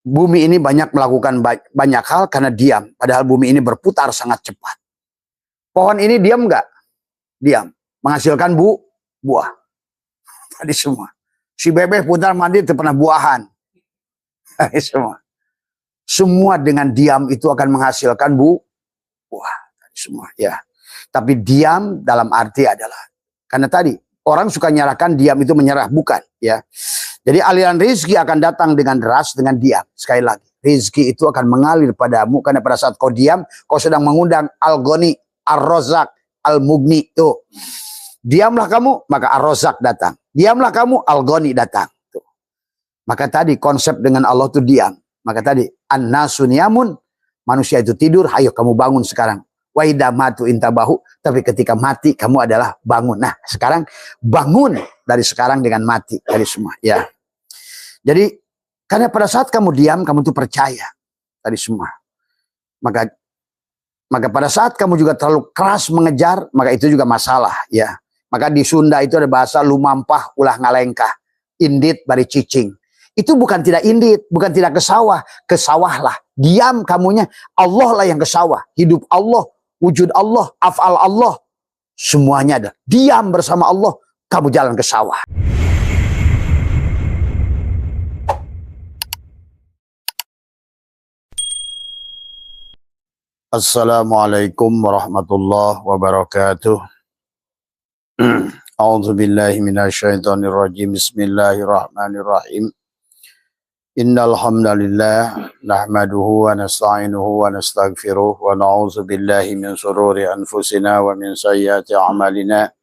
bumi ini banyak melakukan banyak hal karena diam. Padahal bumi ini berputar sangat cepat. Pohon ini diam nggak? Diam. Menghasilkan buah. Tadi semua. Si bebek putar mandi itu pernah buahan. Tadi semua. Semua dengan diam itu akan menghasilkan buah. Tadi semua. Ya. Tapi diam dalam arti adalah. Karena tadi orang suka nyerahkan, diam itu menyerah. Bukan. Ya. Jadi aliran rizki akan datang dengan deras, dengan diam. Sekali lagi, rizki itu akan mengalir padamu. Karena pada saat kau diam, kau sedang mengundang Al-Ghani, Ar-Razak, Al-Mughni. Tuh. Diamlah kamu, maka Ar-Razak datang. Diamlah kamu, Al-Ghani datang. Tuh. Maka tadi konsep dengan Allah itu diam. Maka tadi, An-nasu niyamun, manusia itu tidur, ayo kamu bangun sekarang. Wa idza matu intabahu, tapi ketika mati kamu adalah bangun. Nah, sekarang bangun dari sekarang dengan mati dari semua, ya. Jadi karena pada saat kamu diam, kamu tuh percaya tadi semua. Maka pada saat kamu juga terlalu keras mengejar, maka itu juga masalah, ya. Maka di Sunda itu ada bahasa lumampah ulah ngalengkah, indit bari cicing. Itu bukan tidak indit, bukan tidak ke sawah, ke sawahlah. Diam kamunya, Allah lah yang ke sawah. Hidup Allah, wujud Allah, af'al Allah, semuanya ada. Diam bersama Allah, kamu jalan ke sawah. Assalamualaikum warahmatullahi wabarakatuh. A'udzu billahi minasyaitonir rajim. Bismillahirrahmanirrahim. Innal hamdalillah nahmaduhu wa nasta'inuhu wa nastaghfiruh wa na'udzu billahi min shururi anfusina wa min sayyiati a'malina.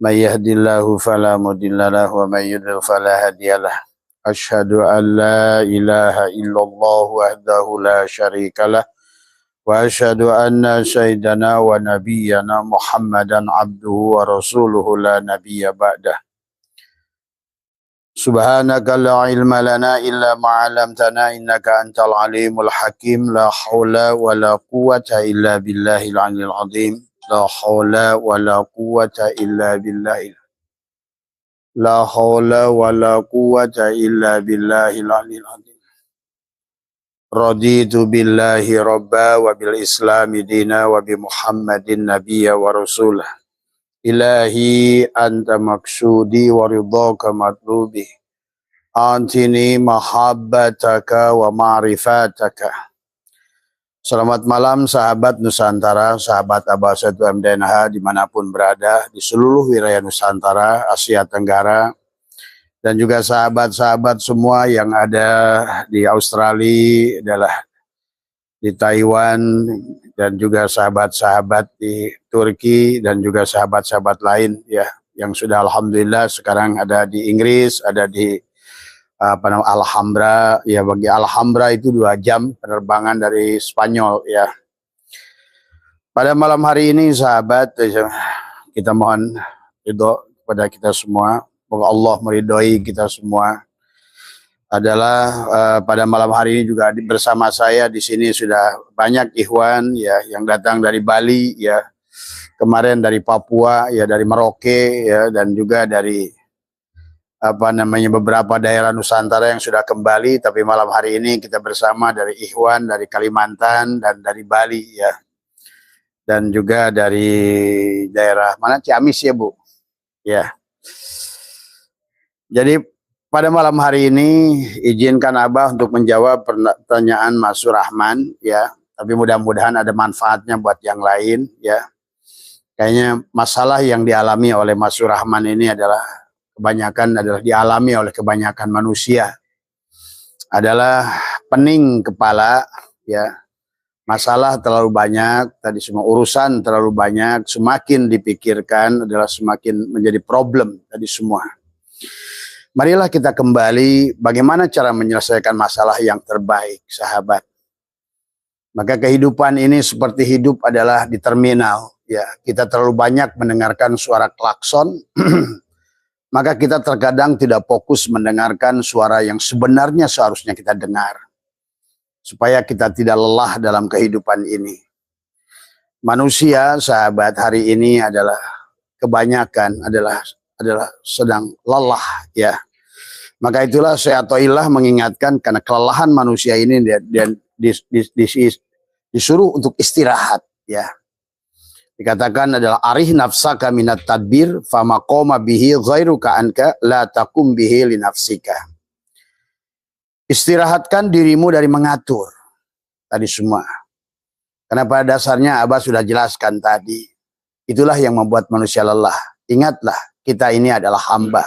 May yahdihillahu fala mudilla lahu wa may yudlil fala hadiyalah. Asyhadu an la ilaha illallah wahdahu la syarikalah. Wa asyhadu anna sayyidana wa nabiyyana Muhammadan abduhu wa rasuluhu la nabiyya ba'dah. Subhanaka la ilma lana illa ma 'allamtana innaka antal alimul hakim. La haula wa la quwwata illa billahil 'aliyyil 'azim. La haula wa la quwwata illa billahil. La haula wa la quwwata illa billahil 'aliyyil 'azim. Raditu billahi rabba wa bil islami dina wa bi Muhammadin nabiyya wa rasulah. Ilahi anta maksudi wa ridhaka matlubi. Antini mahabbataka wa ma'rifataka. Selamat malam sahabat Nusantara, sahabat Abah Satu MDNH dimanapun berada di seluruh wilayah Nusantara, Asia Tenggara, dan juga sahabat-sahabat semua yang ada di Australia, adalah di Taiwan, dan juga sahabat-sahabat di Turki, dan juga sahabat-sahabat lain ya yang sudah alhamdulillah sekarang ada di Inggris, ada di Alhambra ya. Bagi Alhambra itu 2 jam penerbangan dari Spanyol ya. Pada malam hari ini sahabat, kita mohon ridho kepada kita semua. Semoga Allah meridhoi kita semua. Adalah pada malam hari ini juga bersama saya di sini sudah banyak ikhwan ya yang datang dari Bali ya, kemarin dari Papua ya, dari Merauke ya, dan juga dari beberapa daerah Nusantara yang sudah kembali. Tapi malam hari ini kita bersama dari ikhwan dari Kalimantan dan dari Bali ya, dan juga dari daerah mana, Ciamis ya Bu ya. Jadi pada malam hari ini izinkan Abah untuk menjawab pertanyaan Mas Surahman ya, tapi mudah-mudahan ada manfaatnya buat yang lain ya. Kayaknya masalah yang dialami oleh Mas Surahman ini adalah dialami oleh kebanyakan manusia. Adalah pening kepala ya. Masalah terlalu banyak, tadi semua urusan terlalu banyak, semakin dipikirkan adalah semakin menjadi problem tadi semua. Marilah kita kembali bagaimana cara menyelesaikan masalah yang terbaik, sahabat. Maka kehidupan ini seperti hidup adalah di terminal. Ya, kita terlalu banyak mendengarkan suara klakson, maka kita terkadang tidak fokus mendengarkan suara yang sebenarnya seharusnya kita dengar. Supaya kita tidak lelah dalam kehidupan ini. Manusia, sahabat, hari ini adalah kebanyakan adalah sedang lelah ya. Maka itulah Syekh Athaillah mengingatkan karena kelelahan manusia ini dan disuruh untuk istirahat, ya. Dikatakan adalah arih nafsaka minat tadbir fama qoma bihi ghairuka anka la takum bihi li nafsika. Istirahatkan dirimu dari mengatur tadi semua. Karena pada dasarnya Abah sudah jelaskan tadi. Itulah yang membuat manusia lelah. Ingatlah, kita ini adalah hamba.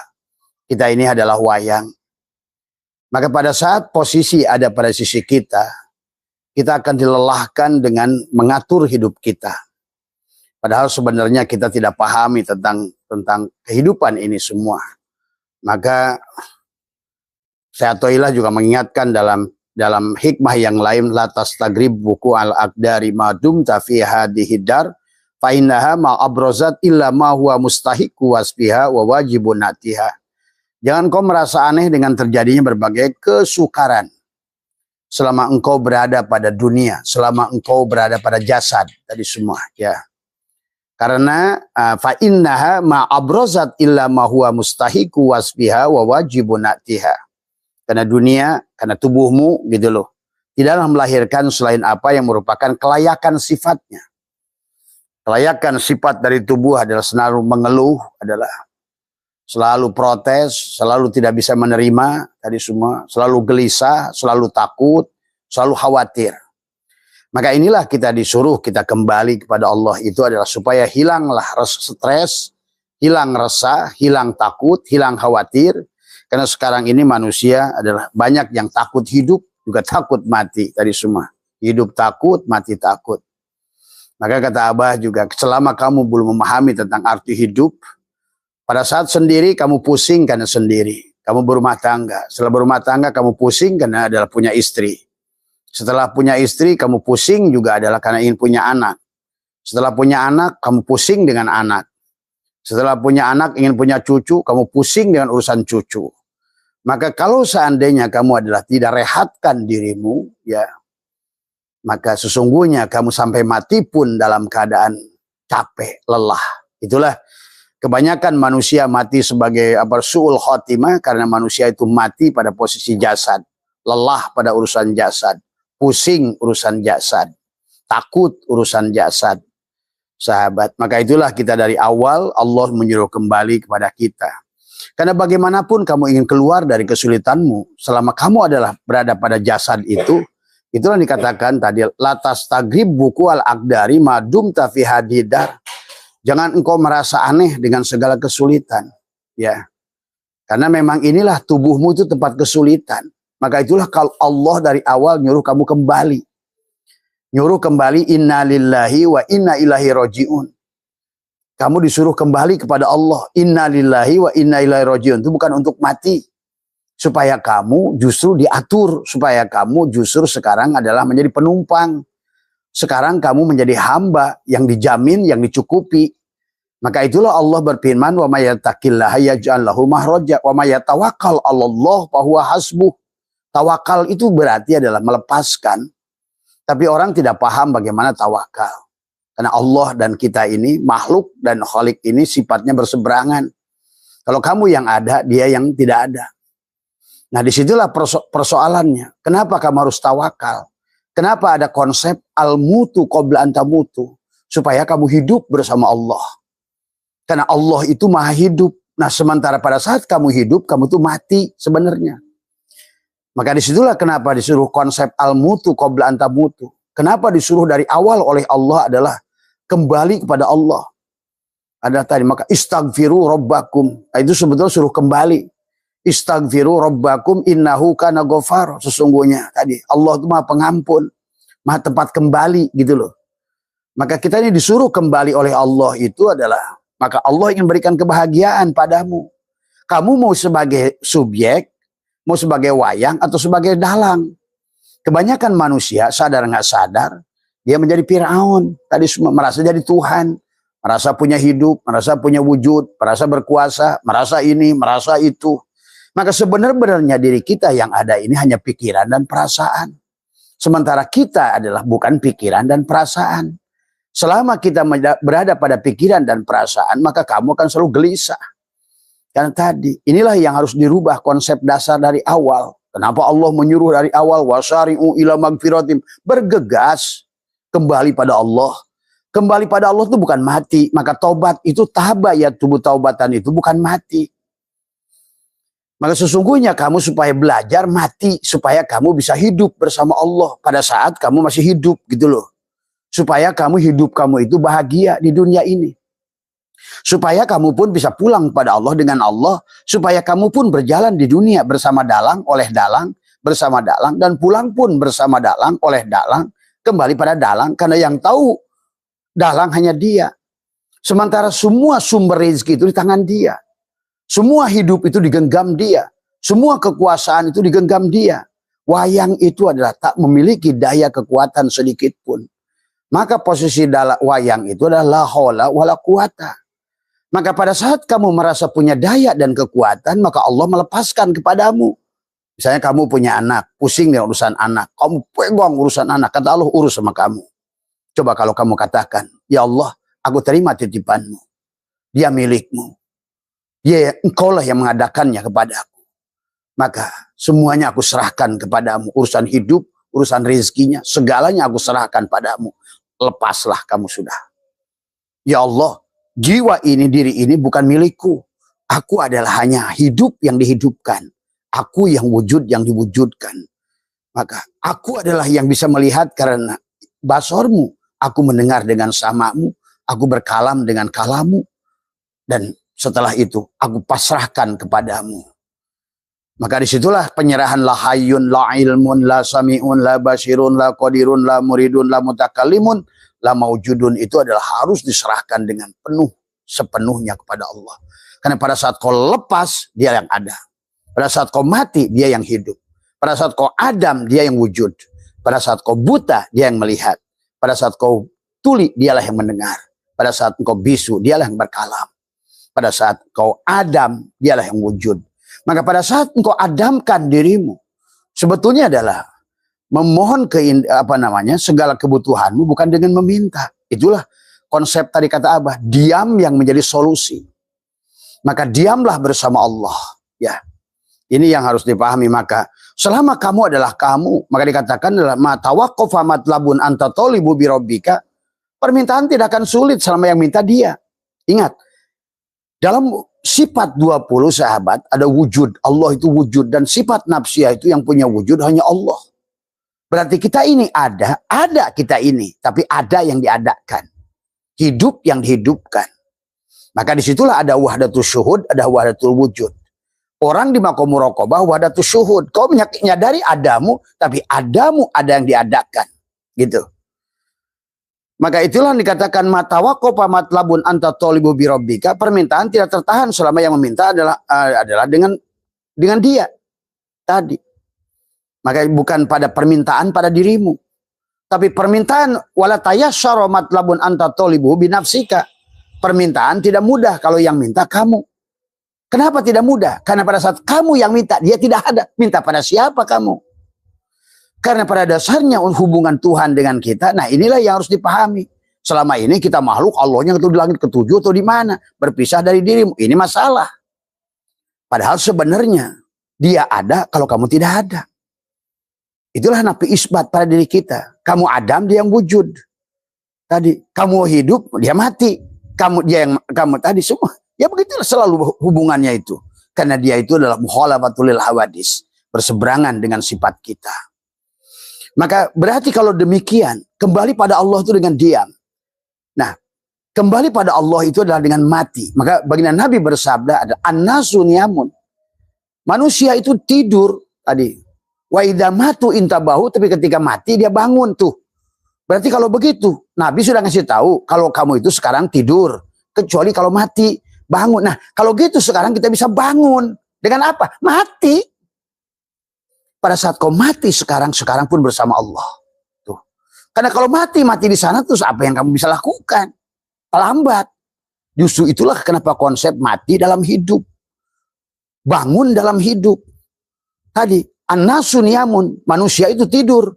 Kita ini adalah wayang. Maka pada saat posisi ada pada sisi kita akan dilelahkan dengan mengatur hidup kita. Padahal sebenarnya kita tidak pahami tentang kehidupan ini semua. Maka Syekh Athaillah juga mengingatkan dalam hikmah yang lain, la tastagrib buku al-aqdari madum tafi hadhihi dar fa innaha ma abrozat illa ma huwa mustahiqu wasbiha wa wajibun atiha. Jangan kau merasa aneh dengan terjadinya berbagai kesukaran selama engkau berada pada dunia, selama engkau berada pada jasad tadi semua, ya. Karena fa innaha ma abrozat illa ma huwa mustahiqu wasbiha wa wajibun atiha. Karena dunia, karena tubuhmu gitu loh, tidaklah melahirkan selain apa yang merupakan kelayakan sifatnya. Kelayakan sifat dari tubuh adalah selalu mengeluh, adalah selalu protes, selalu tidak bisa menerima tadi semua, selalu gelisah, selalu takut, selalu khawatir. Maka inilah kita disuruh kita kembali kepada Allah, itu adalah supaya hilanglah stres, hilang resah, hilang takut, hilang khawatir. Karena sekarang ini manusia adalah banyak yang takut hidup, juga takut mati tadi semua. Hidup takut, mati takut. Maka kata Abah juga, selama kamu belum memahami tentang arti hidup, pada saat sendiri kamu pusing karena sendiri. Kamu berumah tangga. Setelah berumah tangga kamu pusing karena adalah punya istri. Setelah punya istri kamu pusing juga adalah karena ingin punya anak. Setelah punya anak kamu pusing dengan anak. Setelah punya anak ingin punya cucu, kamu pusing dengan urusan cucu. Maka kalau seandainya kamu adalah tidak rehatkan dirimu, ya, maka sesungguhnya kamu sampai mati pun dalam keadaan capek, lelah. Itulah kebanyakan manusia mati sebagai su'ul khotimah karena manusia itu mati pada posisi jasad, lelah pada urusan jasad, pusing urusan jasad, takut urusan jasad. Sahabat, maka itulah kita dari awal Allah menyuruh kembali kepada kita. Karena bagaimanapun kamu ingin keluar dari kesulitanmu, selama kamu adalah berada pada jasad itu, itulah dikatakan tadi, latas tagrib buku al-aqdari madum tafi hadidar. Jangan engkau merasa aneh dengan segala kesulitan, ya. Karena memang inilah tubuhmu itu tempat kesulitan. Maka itulah kalau Allah dari awal nyuruh kamu kembali. Nyuruh kembali, inna lillahi wa inna ilahi roji'un. Kamu disuruh kembali kepada Allah. Inna lillahi wa inna ilahi roji'un. Itu bukan untuk mati. Supaya kamu justru diatur. Supaya kamu justru sekarang adalah menjadi penumpang. Sekarang kamu menjadi hamba yang dijamin, yang dicukupi. Maka itulah Allah berfirman, wa may yattaqillaha yaj'al lahu makhraja wa may yatawakkal 'alallah fa huwa hasbuh. Tawakal itu berarti adalah melepaskan. Tapi orang tidak paham bagaimana tawakal. Karena Allah dan kita ini, makhluk dan khalik ini sifatnya berseberangan. Kalau kamu yang ada, dia yang tidak ada. Nah disitulah persoalannya. Kenapa kamu harus tawakal? Kenapa ada konsep al-mutu qabla an tamutu? Supaya kamu hidup bersama Allah. Karena Allah itu maha hidup. Nah sementara pada saat kamu hidup, kamu tuh mati sebenarnya. Maka disitulah kenapa disuruh konsep al-mutu qabla an tamutu. Kenapa disuruh dari awal oleh Allah adalah kembali kepada Allah. Ada tadi, maka istaghfiru rabbakum. Itu sebetulnya suruh kembali. Istaghfiru rabbakum innahu kana ghafar. Sesungguhnya tadi Allah itu maha pengampun, maha tempat kembali gitu loh. Maka kita ini disuruh kembali oleh Allah itu adalah, maka Allah ingin berikan kebahagiaan padamu. Kamu mau sebagai subjek, mau sebagai wayang atau sebagai dalang. Kebanyakan manusia sadar nggak sadar dia menjadi Firaun. Tadi semua merasa jadi Tuhan, merasa punya hidup, merasa punya wujud, merasa berkuasa, merasa ini, merasa itu. Maka sebenarnya diri kita yang ada ini hanya pikiran dan perasaan. Sementara kita adalah bukan pikiran dan perasaan. Selama kita berada pada pikiran dan perasaan, maka kamu akan selalu gelisah. Karena tadi, inilah yang harus dirubah konsep dasar dari awal. Kenapa Allah menyuruh dari awal, wasari'u ila magfiratim, bergegas kembali pada Allah. Kembali pada Allah itu bukan mati. Maka taubat itu tabayat, tubuh taubatan itu bukan mati. Maka sesungguhnya kamu supaya belajar mati, supaya kamu bisa hidup bersama Allah pada saat kamu masih hidup gitu loh. Supaya hidup kamu itu bahagia di dunia ini. Supaya kamu pun bisa pulang pada Allah dengan Allah. Supaya kamu pun berjalan di dunia bersama dalang, oleh dalang, bersama dalang. Dan pulang pun bersama dalang, oleh dalang. Kembali pada dalang, karena yang tahu dalang hanya dia. Sementara semua sumber rezeki itu di tangan dia. Semua hidup itu digenggam dia. Semua kekuasaan itu digenggam dia. Wayang itu adalah tak memiliki daya kekuatan sedikit pun. Maka posisi wayang itu adalah la haula wala quwata. Maka pada saat kamu merasa punya daya dan kekuatan, maka Allah melepaskan kepadamu. Misalnya kamu punya anak, pusing dengan urusan anak. Kamu pegang urusan anak, kata Allah urus sama kamu. Coba kalau kamu katakan, ya Allah, aku terima titipanmu. Dia milikmu. Ya, engkaulah yang mengadakannya kepadaku. Maka semuanya aku serahkan kepadamu. Urusan hidup, urusan rezekinya, segalanya aku serahkan padamu. Lepaslah kamu sudah. Ya Allah, jiwa ini, diri ini bukan milikku. Aku adalah hanya hidup yang dihidupkan. Aku yang wujud yang diwujudkan. Maka aku adalah yang bisa melihat karena basormu. Aku mendengar dengan samamu. Aku berkalam dengan kalamu. Dan setelah itu aku pasrahkan kepadamu. Maka disitulah penyerahan la hayyun, la ilmun, la sami'un, la basirun, la qadirun, la muridun, la mutakallimun, la maujudun, itu adalah harus diserahkan dengan penuh, sepenuhnya kepada Allah. Karena pada saat kau lepas, dia yang ada. Pada saat kau mati, dia yang hidup. Pada saat kau Adam, dia yang wujud. Pada saat kau buta, dia yang melihat. Pada saat kau tuli, dialah yang mendengar. Pada saat kau bisu, dialah yang berkalam. Pada saat kau Adam, dialah yang wujud. Maka pada saat engkau adamkan dirimu, sebetulnya adalah memohon segala kebutuhanmu bukan dengan meminta. Itulah konsep tadi kata Abah, diam yang menjadi solusi. Maka diamlah bersama Allah. Ya, ini yang harus dipahami. Maka selama kamu adalah kamu, maka dikatakan adalah ma tawaqqafa matlabun anta talibu bi rabbika. Permintaan tidak akan sulit selama yang minta dia. Ingat, dalam sifat 20 sahabat ada wujud. Allah itu wujud. Dan sifat nafsiyah itu yang punya wujud hanya Allah. Berarti kita ini ada kita ini. Tapi ada yang diadakan. Hidup yang dihidupkan. Maka disitulah ada wahdatul syuhud, ada wahdatul wujud. Orang di maqam muraqabah wahdatul syuhud. Kau menyadari adamu, tapi adamu ada yang diadakan. Gitu. Maka itulah yang dikatakan matawaqqafa matlabun anta talibu bi rabbika. Permintaan tidak tertahan selama yang meminta adalah dengan dia tadi. Maka bukan pada permintaan pada dirimu. Tapi permintaan wala tayassara matlabun anta talibu bi nafsika. Permintaan tidak mudah kalau yang minta kamu. Kenapa tidak mudah? Karena pada saat kamu yang minta, dia tidak ada. Minta pada siapa kamu? Karena pada dasarnya hubungan Tuhan dengan kita, nah inilah yang harus dipahami. Selama ini kita makhluk, Allahnya itu di langit ketujuh atau di mana? Berpisah dari dirimu. Ini masalah. Padahal sebenarnya dia ada kalau kamu tidak ada. Itulah nafi isbat pada diri kita. Kamu Adam, dia yang wujud. Tadi kamu hidup, dia mati. Kamu tadi semua. Ya begitulah selalu hubungannya itu. Karena dia itu adalah mukhalafatul lil hawadis, berseberangan dengan sifat kita. Maka berarti kalau demikian, kembali pada Allah itu dengan diam. Nah, kembali pada Allah itu adalah dengan mati. Maka baginda Nabi bersabda ada an-nasu niyamun. Manusia itu tidur tadi. Wa idza matu intabahu, tapi ketika mati dia bangun tuh. Berarti kalau begitu, Nabi sudah ngasih tahu kalau kamu itu sekarang tidur, kecuali kalau mati bangun. Nah, kalau gitu sekarang kita bisa bangun dengan apa? Mati. Pada saat kau mati sekarang pun bersama Allah. Tuh. Karena kalau mati di sana, terus apa yang kamu bisa lakukan? Lambat. Justru itulah kenapa konsep mati dalam hidup. Bangun dalam hidup. Tadi, an-nasu niyamun, manusia itu tidur.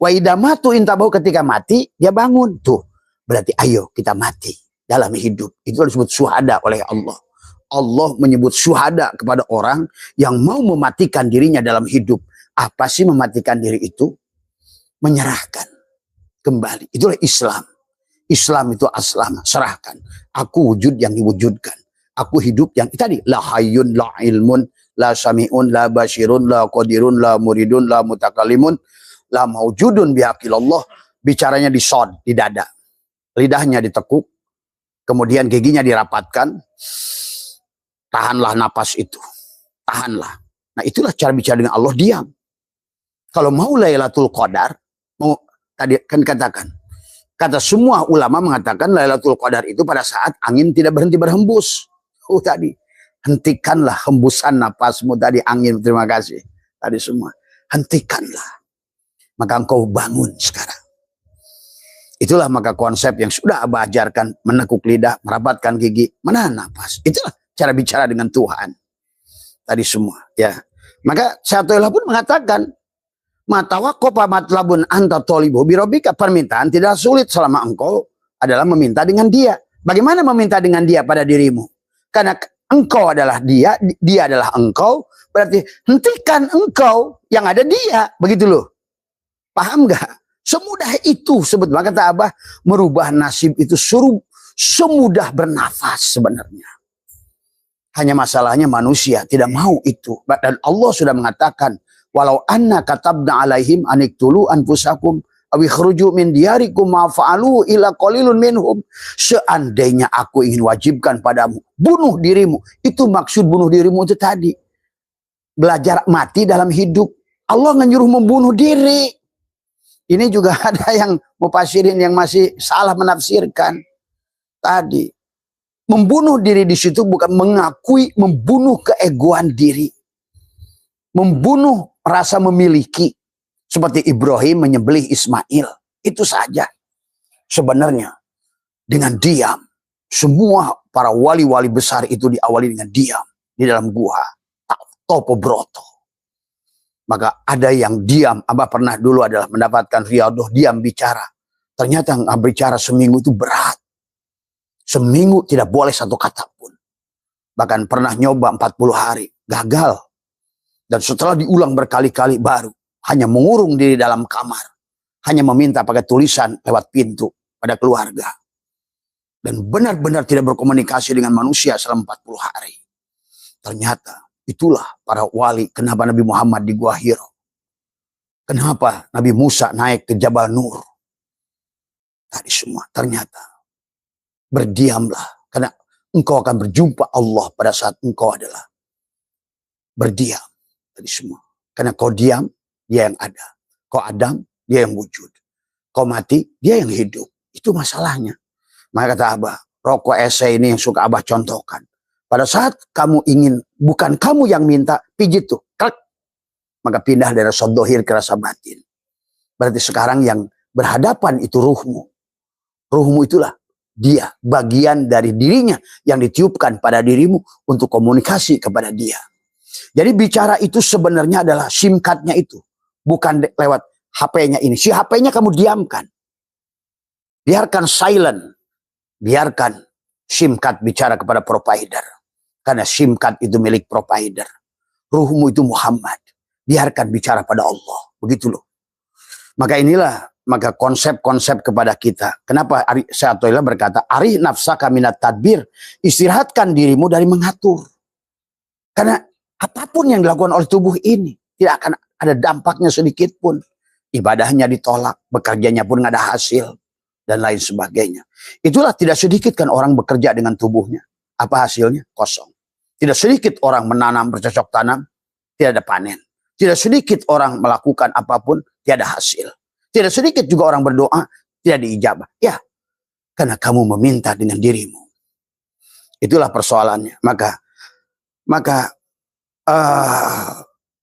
Wa idza matu intabahu, ketika mati, dia bangun. Tuh, berarti ayo kita mati dalam hidup. Itu disebut syuhada oleh Allah. Allah menyebut syuhada kepada orang yang mau mematikan dirinya dalam hidup. Apa sih mematikan diri itu? Menyerahkan kembali. Itulah Islam. Islam itu aslam, serahkan. Aku wujud yang diwujudkan. Aku hidup yang tadi. La hayyun, la ilmun, la sami'un, la basirun, la qadirun, la muridun, la mutakalimun, la maujudun bihaqilallah. Bicaranya di sod, di dada. Lidahnya ditekuk. Kemudian giginya dirapatkan. Tahanlah napas itu. Tahanlah. Nah itulah cara bicara dengan Allah, diam. Kalau mau Lailatul Qadar, mau tadi kan katakan. Kata semua ulama mengatakan Lailatul Qadar itu pada saat angin tidak berhenti berhembus. Oh tadi, hentikanlah hembusan napasmu tadi angin, terima kasih. Tadi semua, hentikanlah. Maka engkau bangun sekarang. Itulah maka konsep yang sudah Abah ajarkan, menekuk lidah, merapatkan gigi, menahan napas. Itulah cara bicara dengan Tuhan. Tadi semua, ya. Maka Syaikhullah pun mengatakan, matawakopa matlabun anta tolibu birobika, permintaan tidak sulit selama engkau adalah meminta dengan dia. Bagaimana meminta dengan dia pada dirimu? Karena engkau adalah dia, dia adalah engkau, berarti hentikan engkau yang ada dia. Begitu loh. Paham gak? Semudah itu sebetulnya kata Abah, merubah nasib itu suruh semudah bernafas sebenarnya. Hanya masalahnya manusia tidak mau itu. Dan Allah sudah mengatakan, walau anna katabna alaihim aniktulu anfusakum awi khruju min diyarikum ma fa'alu ila qalilun minhum. Seandainya aku ingin wajibkan padamu, bunuh dirimu. Itu maksud bunuh dirimu itu tadi. Belajar mati dalam hidup. Allah menyuruh membunuh diri. Ini juga ada yang mufasirin yang masih salah menafsirkan. Tadi. Membunuh diri di situ bukan mengakui, membunuh keegoan diri. Membunuh rasa memiliki. Seperti Ibrahim menyembelih Ismail. Itu saja. Sebenarnya dengan diam. Semua para wali-wali besar itu diawali dengan diam. Di dalam gua. Topo broto. Maka ada yang diam. Abah pernah dulu adalah mendapatkan riadoh diam bicara. Ternyata nggak bicara seminggu itu berat. Seminggu tidak boleh satu kata pun. Bahkan pernah nyoba 40 hari. Gagal. Dan setelah diulang berkali-kali baru. Hanya mengurung diri dalam kamar. Hanya meminta pakai tulisan lewat pintu pada keluarga. Dan benar-benar tidak berkomunikasi dengan manusia selama 40 hari. Ternyata itulah para wali. Kenapa Nabi Muhammad di Gua Hiro. Kenapa Nabi Musa naik ke Jabal Nur. Tadi semua ternyata. Berdiamlah. Karena engkau akan berjumpa Allah pada saat engkau adalah berdiam. Tadi semua. Karena kau diam, dia yang ada. Kau adam, dia yang wujud. Kau mati, dia yang hidup. Itu masalahnya. Maka kata Abah, rokok esai ini yang suka Abah contohkan. Pada saat kamu ingin, bukan kamu yang minta, pijit tuh. Klik. Maka pindah dari rasa dohir ke rasa batin. Berarti sekarang yang berhadapan itu ruhmu. Ruhmu itulah dia. Bagian dari dirinya yang ditiupkan pada dirimu untuk komunikasi kepada dia. Jadi bicara itu sebenarnya adalah SIM card-nya itu. Bukan lewat HP-nya ini. Si HP-nya kamu diamkan. Biarkan silent. Biarkan SIM card bicara kepada provider. Karena SIM card itu milik provider. Ruhmu itu Muhammad. Biarkan bicara pada Allah. Begitu loh. Maka inilah maka konsep-konsep kepada kita. Kenapa Syaikhullah berkata, arih nafsaka minat tadbir. Istirahatkan dirimu dari mengatur. Karena apapun yang dilakukan oleh tubuh ini tidak akan ada dampaknya sedikit pun. Ibadahnya ditolak, bekerjanya pun nggak ada hasil dan lain sebagainya. Itulah tidak sedikit kan orang bekerja dengan tubuhnya. Apa hasilnya? Kosong. Tidak sedikit orang menanam, bercocok tanam, tidak ada panen. Tidak sedikit orang melakukan apapun, tidak ada hasil. Tidak sedikit juga orang berdoa, tidak diijabah. Ya, karena kamu meminta dengan dirimu. Itulah persoalannya. Maka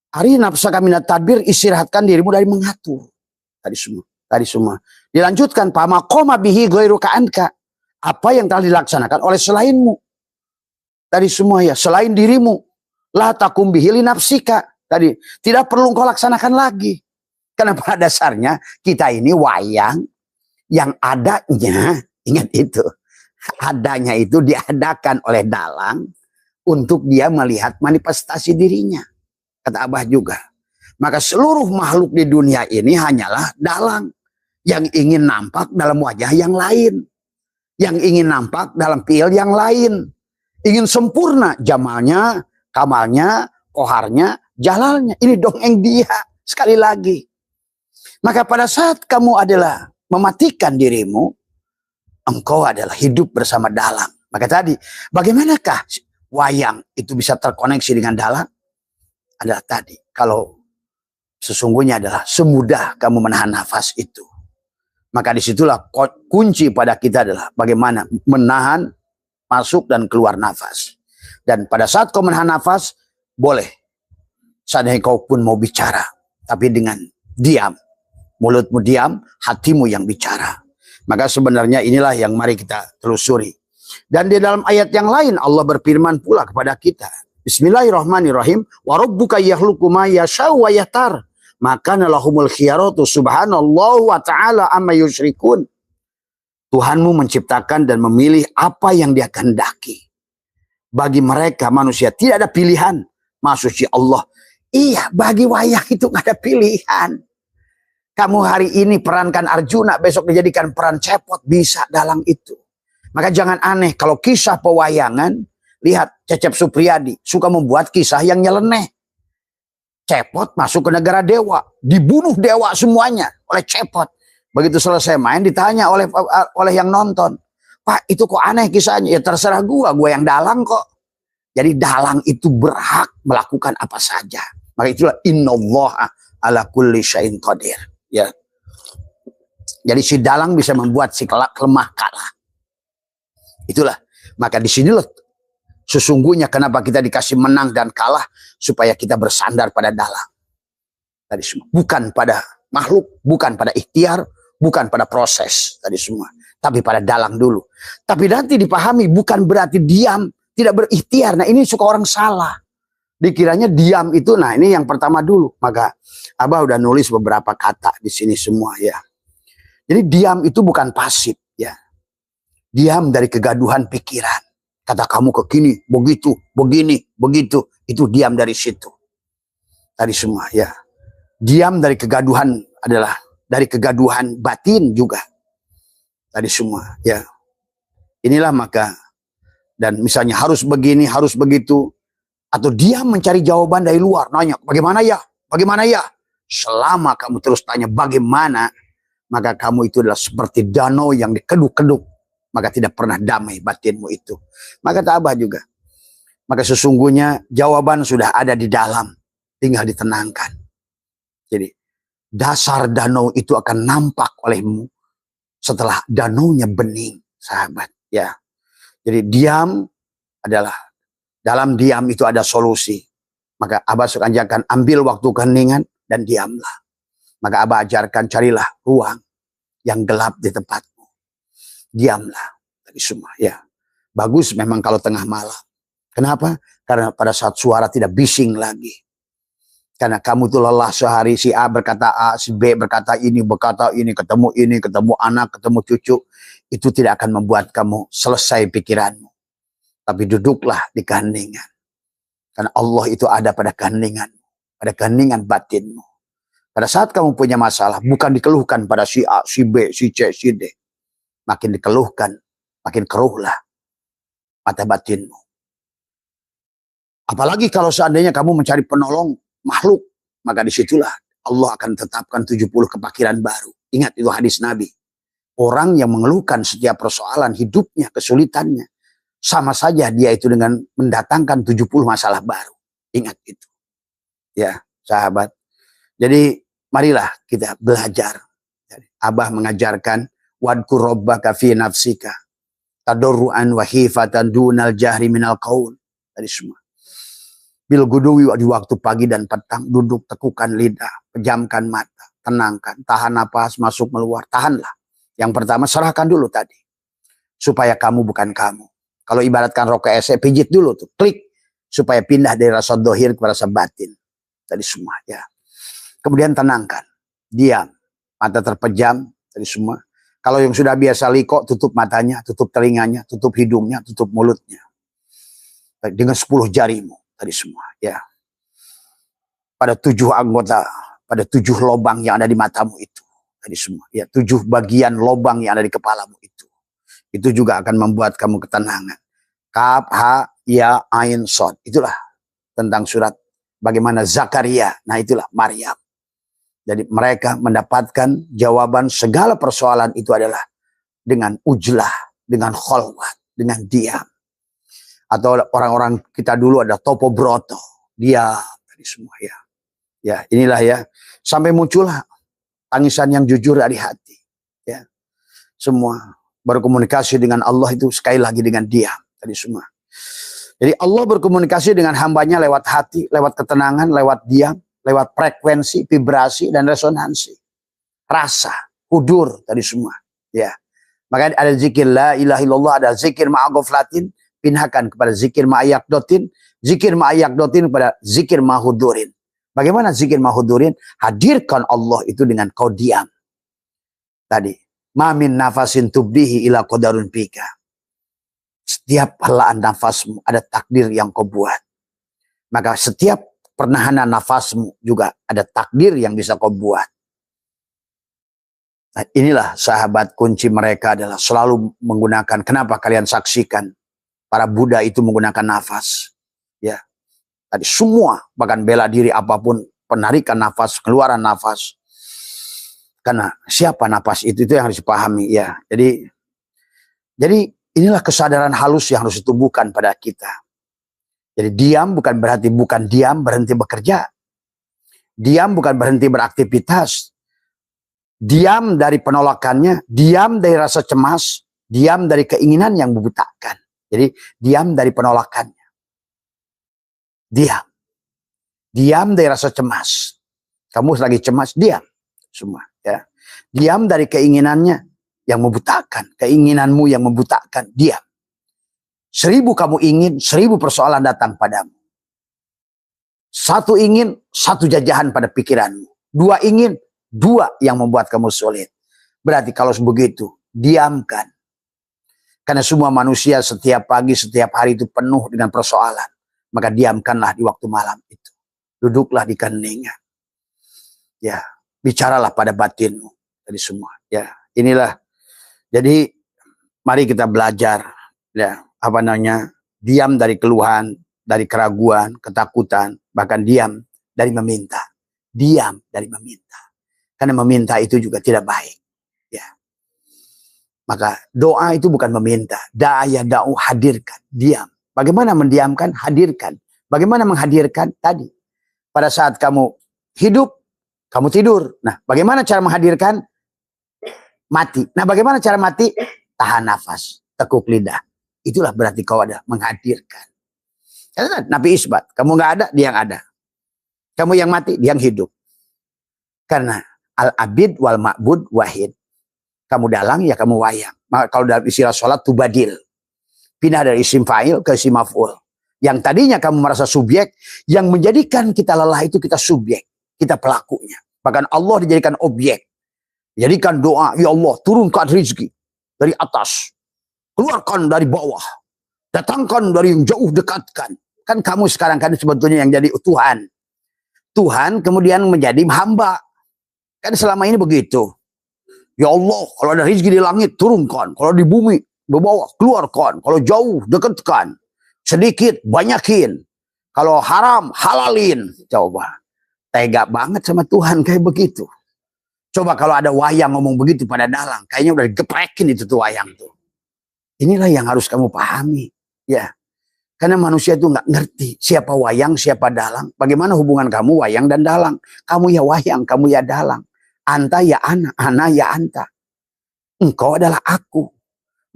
hari nafsaka minat tadbir, istirahatkan dirimu dari mengatur. Tadi semua. Dilanjutkan, pama koma bihi ghairuka anka. Apa yang telah dilaksanakan oleh selainmu. Tadi semua ya, selain dirimu. La takum bihi li nafsika. Tadi, tidak perlu kau laksanakan lagi. Karena pada dasarnya kita ini wayang yang adanya, ingat itu. Adanya itu diadakan oleh dalang. untuk dia melihat manifestasi dirinya. Kata Abah juga. Maka seluruh makhluk di dunia ini hanyalah dalang yang ingin nampak dalam wajah yang lain. Yang ingin nampak dalam fiil yang lain. Ingin sempurna jamalnya, kamalnya, koharnya, jalalnya. Ini dongeng dia. Sekali lagi. Maka pada saat kamu adalah mematikan dirimu, engkau adalah hidup bersama dalang. Maka tadi, bagaimanakah wayang itu bisa terkoneksi dengan dalang? Adalah tadi, kalau sesungguhnya adalah semudah kamu menahan nafas itu. Maka disitulah kunci pada kita adalah bagaimana menahan masuk dan keluar nafas. Dan pada saat kau menahan nafas, boleh. Seandainya kau pun mau bicara, tapi dengan diam. Mulutmu diam, hatimu yang bicara. Maka sebenarnya inilah yang mari kita telusuri. Dan di dalam ayat yang lain Allah berfirman pula kepada kita. Bismillahirrahmanirrahim. Wa rabbuka yakhluqu ma yasha'u wa yahtar. Maka lahumul khiyaratu subhanallah wa ta'ala amma yusyrikun. Tuhanmu menciptakan dan memilih apa yang dia kehendaki. Bagi mereka manusia tidak ada pilihan. Maksudnya Allah. Iya, bagi wayang itu gak ada pilihan. Kamu hari ini perankan Arjuna, besok dijadikan peran Cepot, bisa dalang itu. Maka jangan aneh kalau kisah pewayangan, lihat Cecep Supriyadi, suka membuat kisah yang nyeleneh. Cepot masuk ke negara dewa, dibunuh dewa semuanya oleh Cepot. Begitu selesai main ditanya oleh yang nonton, Pak itu kok aneh kisahnya? Ya terserah gua yang dalang kok. Jadi dalang itu berhak melakukan apa saja. Maka itulah innallaha ala kulli syai'in qadir. Ya, jadi si dalang bisa membuat si lemah kalah. Itulah, maka disinilah sesungguhnya kenapa kita dikasih menang dan kalah, supaya kita bersandar pada dalang. Tadi semua, bukan pada makhluk, bukan pada ikhtiar, bukan pada proses tadi semua, tapi pada dalang dulu. Tapi nanti dipahami bukan berarti diam, tidak berikhtiar. Nah ini suka orang salah. Dikiranya diam itu, nah ini yang pertama dulu. Maka Abah udah nulis beberapa kata di sini semua ya. Jadi diam itu bukan pasif ya. Diam dari kegaduhan pikiran. Kata kamu ke kini, begitu, begini, begitu. Itu diam dari situ. Tadi semua ya. Diam dari kegaduhan adalah dari kegaduhan batin juga. Tadi semua ya. Inilah maka, dan misalnya harus begini, harus begitu. Atau dia mencari jawaban dari luar. Nanya, bagaimana ya? Bagaimana ya? Selama kamu terus tanya bagaimana, maka kamu itu adalah seperti danau yang dikeduk-keduk. Maka tidak pernah damai batinmu itu. Maka Abah juga. Maka sesungguhnya jawaban sudah ada di dalam. Tinggal ditenangkan. Jadi dasar danau itu akan nampak olehmu setelah danaunya bening, sahabat. Ya. Jadi diam adalah, dalam diam itu ada solusi. Maka Abah suka ajarkan ambil waktu keheningan dan diamlah. Maka Abah ajarkan carilah ruang yang gelap di tempatmu. Diamlah. Tadi semua ya. Bagus memang kalau tengah malam. Kenapa? Karena pada saat suara tidak bising lagi. Karena kamu tuh lelah sehari, si A berkata A, si B berkata ini, ketemu anak, ketemu cucu. Itu tidak akan membuat kamu selesai pikiranmu. Tapi duduklah di keheningan. Karena Allah itu ada pada keheningan. Pada keheningan batinmu. Pada saat kamu punya masalah, bukan dikeluhkan pada si A, si B, si C, si D. Makin dikeluhkan, makin keruhlah mata batinmu. Apalagi kalau seandainya kamu mencari penolong makhluk, maka disitulah Allah akan tetapkan 70 kepakiran baru. Ingat itu hadis Nabi. Orang yang mengeluhkan setiap persoalan hidupnya, kesulitannya, sama saja dia itu dengan mendatangkan 70 masalah baru. Ingat itu. Ya, sahabat. Jadi marilah kita belajar. Abah mengajarkan wadkur rabbaka fi nafsika tadarruan wa khifatan dunal jahri minal qaul. Tadi semua. Bil guduwi di waktu pagi dan petang, duduk tekukan lidah, pejamkan mata, tenangkan, tahan napas masuk meluar, tahanlah. Yang pertama serahkan dulu tadi. Supaya kamu bukan kamu. Kalau ibaratkan rokok ese, pijit dulu tuh, klik. Supaya pindah dari rasa dohir ke rasa batin. Tadi semua ya. Kemudian tenangkan. Diam. Mata terpejam. Tadi semua. Kalau yang sudah biasa liko, tutup matanya, tutup telinganya, tutup hidungnya, tutup mulutnya. dengan 10 jarimu tadi semua, ya. Pada 7 anggota, pada 7 lobang yang ada di matamu itu tadi semua, ya. 7 bagian lobang yang ada di kepalamu itu juga akan membuat kamu ketenangan. Kaf, ha, ya, ain, sod. Itulah tentang surat bagaimana Zakaria. Nah, itulah Maryam. Jadi mereka mendapatkan jawaban segala persoalan itu adalah dengan ujlah, dengan kholwat, dengan diam. Atau orang-orang kita dulu ada Topo Broto, dia tadi semua, ya. Ya, inilah, ya. Sampai muncullah tangisan yang jujur dari hati, ya. Semua berkomunikasi dengan Allah itu sekali lagi dengan diam tadi semua. Jadi Allah berkomunikasi dengan hambanya lewat hati, lewat ketenangan, lewat diam, lewat frekuensi, vibrasi, dan resonansi. Rasa, hudur tadi semua, ya. Makanya ada zikir la ilaha illallah, ada zikir ma'agoflatin, pinahkan kepada zikir ma'ayakdotin, zikir ma'ayakdotin kepada zikir ma'hudurin. Bagaimana zikir ma'hudurin? Hadirkan Allah itu dengan kau diam. Tadi, ma min nafasin tubdihi ila qadarun pika. Setiap helaan nafasmu ada takdir yang kau buat. Maka setiap pernahanan nafasmu juga ada takdir yang bisa kau buat. Nah, inilah sahabat, kunci mereka adalah selalu menggunakan. Kenapa kalian saksikan para Buddha itu menggunakan nafas? Ya, tadi semua, bahkan bela diri apapun, penarikan nafas, keluaran nafas. Karena siapa nafas itu yang harus dipahami, ya. Jadi inilah kesadaran halus yang harus ditumbuhkan pada kita. Jadi diam bukan berarti bukan diam berhenti bekerja. Diam bukan berhenti beraktivitas. Diam dari penolakannya, diam dari rasa cemas, diam dari keinginan yang membutakan. Jadi diam dari penolakannya. Diam. Diam dari rasa cemas. Kamu lagi cemas, diam. Semua, ya. Diam dari keinginannya yang membutakan. Keinginanmu yang membutakan, diam. 1000 kamu ingin, 1000 persoalan datang padamu. 1 ingin, 1 jajahan pada pikiranmu. 2 ingin, 2 yang membuat kamu sulit. Berarti kalau begitu, diamkan. Karena semua manusia setiap pagi, setiap hari itu penuh dengan persoalan. Maka diamkanlah di waktu malam itu. Duduklah di keheningan. Ya, bicaralah pada batinmu. Tadi semua, ya. Inilah. Jadi, mari kita belajar, ya. Apa namanya? Diam dari keluhan, dari keraguan, ketakutan, bahkan diam dari meminta. Diam dari meminta. Karena meminta itu juga tidak baik. Ya. Maka doa itu bukan meminta. Da'aya da'u, hadirkan. Diam. Bagaimana mendiamkan? Hadirkan. Bagaimana menghadirkan? Tadi. Pada saat kamu hidup, kamu tidur. Nah, bagaimana cara menghadirkan? Mati. Nah, bagaimana cara mati? Tahan nafas. Tekuk lidah. Itulah berarti kau ada menghadirkan. Karena Nabi isbat. Kamu nggak ada, dia yang ada. Kamu yang mati, dia yang hidup. Karena al-abid wal ma'bud wahid. Kamu dalang, ya kamu wayang. Maka kalau dalam istilah sholat, tubadil. Pindah dari isim fa'il ke isim maf'ul. Yang tadinya kamu merasa subjek, yang menjadikan kita lelah itu kita subjek. Kita pelakunya. Bahkan Allah dijadikan objek. Jadikan doa, ya Allah, turunkan rezeki dari atas. Keluarkan dari bawah. Datangkan dari yang jauh, dekatkan. Kan kamu sekarang kan sebetulnya yang jadi Tuhan. Tuhan kemudian menjadi hamba. Kan selama ini begitu. Ya Allah, kalau ada rezeki di langit, turunkan. Kalau di bumi, di bawah, keluarkan. Kalau jauh, dekatkan. Sedikit, banyakin. Kalau haram, halalin. Coba. Tega banget sama Tuhan kayak begitu. Coba kalau ada wayang ngomong begitu pada dalang. Kayaknya udah digeprekin itu tuh wayang tuh. Inilah yang harus kamu pahami. Ya. Karena manusia itu nggak ngerti siapa wayang, siapa dalang. Bagaimana hubungan kamu wayang dan dalang. Kamu ya wayang, kamu ya dalang. Anta ya ana ya anta. Engkau adalah aku.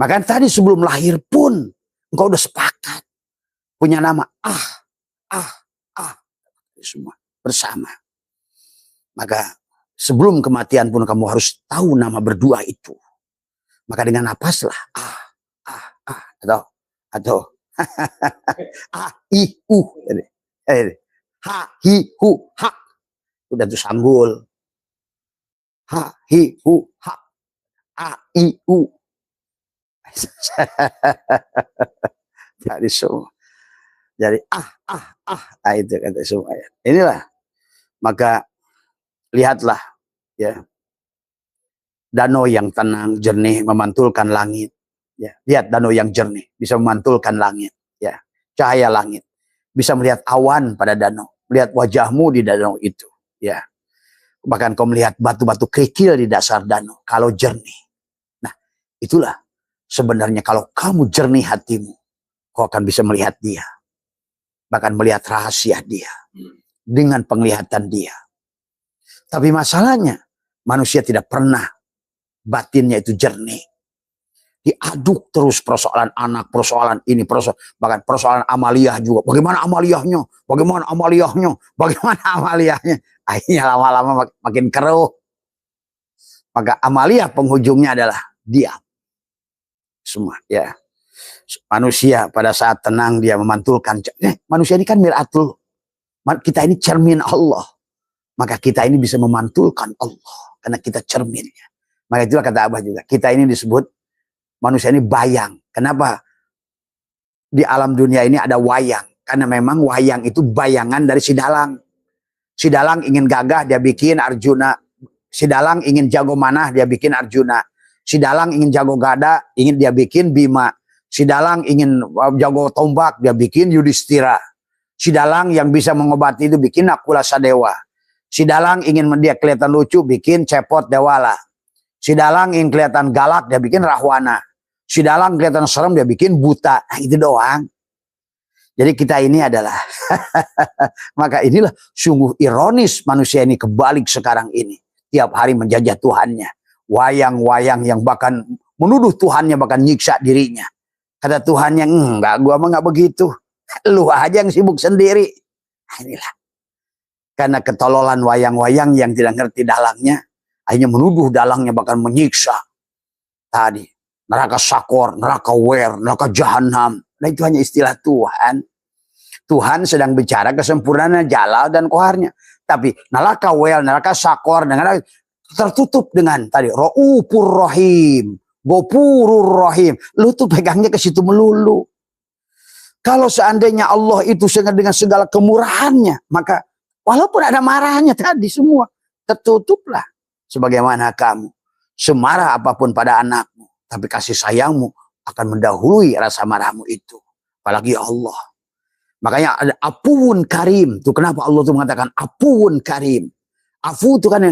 Maka tadi sebelum lahir pun, engkau udah sepakat. Punya nama, semua bersama. Maka sebelum kematian pun kamu harus tahu nama berdua itu. Maka dengan napaslah, atau i, u. Ha, hi, hu, ha. Udah tuh sanggul. Ha, hi, hu, ha. A, I, U. Tadi semua. Jadi nah itu kata semua ya. Inilah, maka lihatlah ya, danau yang tenang, jernih, memantulkan langit. Ya, lihat danau yang jernih, bisa memantulkan langit. Ya, cahaya langit. Bisa melihat awan pada danau, melihat wajahmu di danau itu. Ya, bahkan kau melihat batu-batu kerikil di dasar danau. Kalau jernih, nah itulah sebenarnya kalau kamu jernih hatimu, kau akan bisa melihat dia, bahkan melihat rahasia dia dengan penglihatan dia. Tapi masalahnya manusia tidak pernah batinnya itu jernih. Diaduk terus persoalan anak, persoalan ini, bahkan persoalan amaliyah juga. Bagaimana amaliyahnya? Bagaimana amaliyahnya? Bagaimana amaliyahnya? Akhirnya lama-lama makin keruh. Maka amaliyah penghujungnya adalah diam. Semua ya. Manusia pada saat tenang dia memantulkan. Manusia ini kan mir'atul. Kita ini cermin Allah. Maka kita ini bisa memantulkan Allah. Karena kita cerminnya. Maka itulah kata Abah juga. Kita ini disebut manusia ini bayang. Kenapa? Di alam dunia ini ada wayang. Karena memang wayang itu bayangan dari si dalang. Si dalang ingin gagah, dia bikin Arjuna. Si dalang ingin jago manah, dia bikin Arjuna. Si dalang ingin jago gada, ingin dia bikin Bima. Si dalang ingin jago tombak, dia bikin Yudhistira. Si dalang yang bisa mengobati itu bikin Nakula Sadewa. Si dalang ingin dia kelihatan lucu, bikin Cepot Dewala. Si dalang ingin kelihatan galak, dia bikin Rahwana. Si dalang kelihatan serem, dia bikin Buta. Nah, itu doang. Jadi kita ini adalah maka inilah sungguh ironis manusia ini kebalik sekarang ini. Tiap hari menjajah Tuhannya. Wayang-wayang yang bahkan menuduh Tuhannya, bahkan nyiksa dirinya. Kata Tuhannya, enggak, gua mah enggak begitu. Lu aja yang sibuk sendiri. Nah, inilah. Karena ketololan wayang-wayang yang tidak ngerti dalangnya, akhirnya menuduh dalangnya, bahkan menyiksa. Tadi, neraka sakor, neraka wer, neraka jahanam. Nah, itu hanya istilah Tuhan. Tuhan sedang bicara kesempurnaan jalal dan koharnya. Tapi neraka wel, neraka sakor, neraka tertutup dengan tadi Raufur Rahim, Gopurur Rahim. Lu tuh pegangnya ke situ melulu. Kalau seandainya Allah itu dengan segala kemurahannya, maka walaupun ada marahnya tadi semua, tertutuplah. Sebagaimana kamu semarah apapun pada anakmu, tapi kasih sayangmu akan mendahului rasa marahmu itu. Apalagi Allah. Makanya ada afuun karim. Tuh kenapa Allah tuh mengatakan afuun karim. Afu itu kan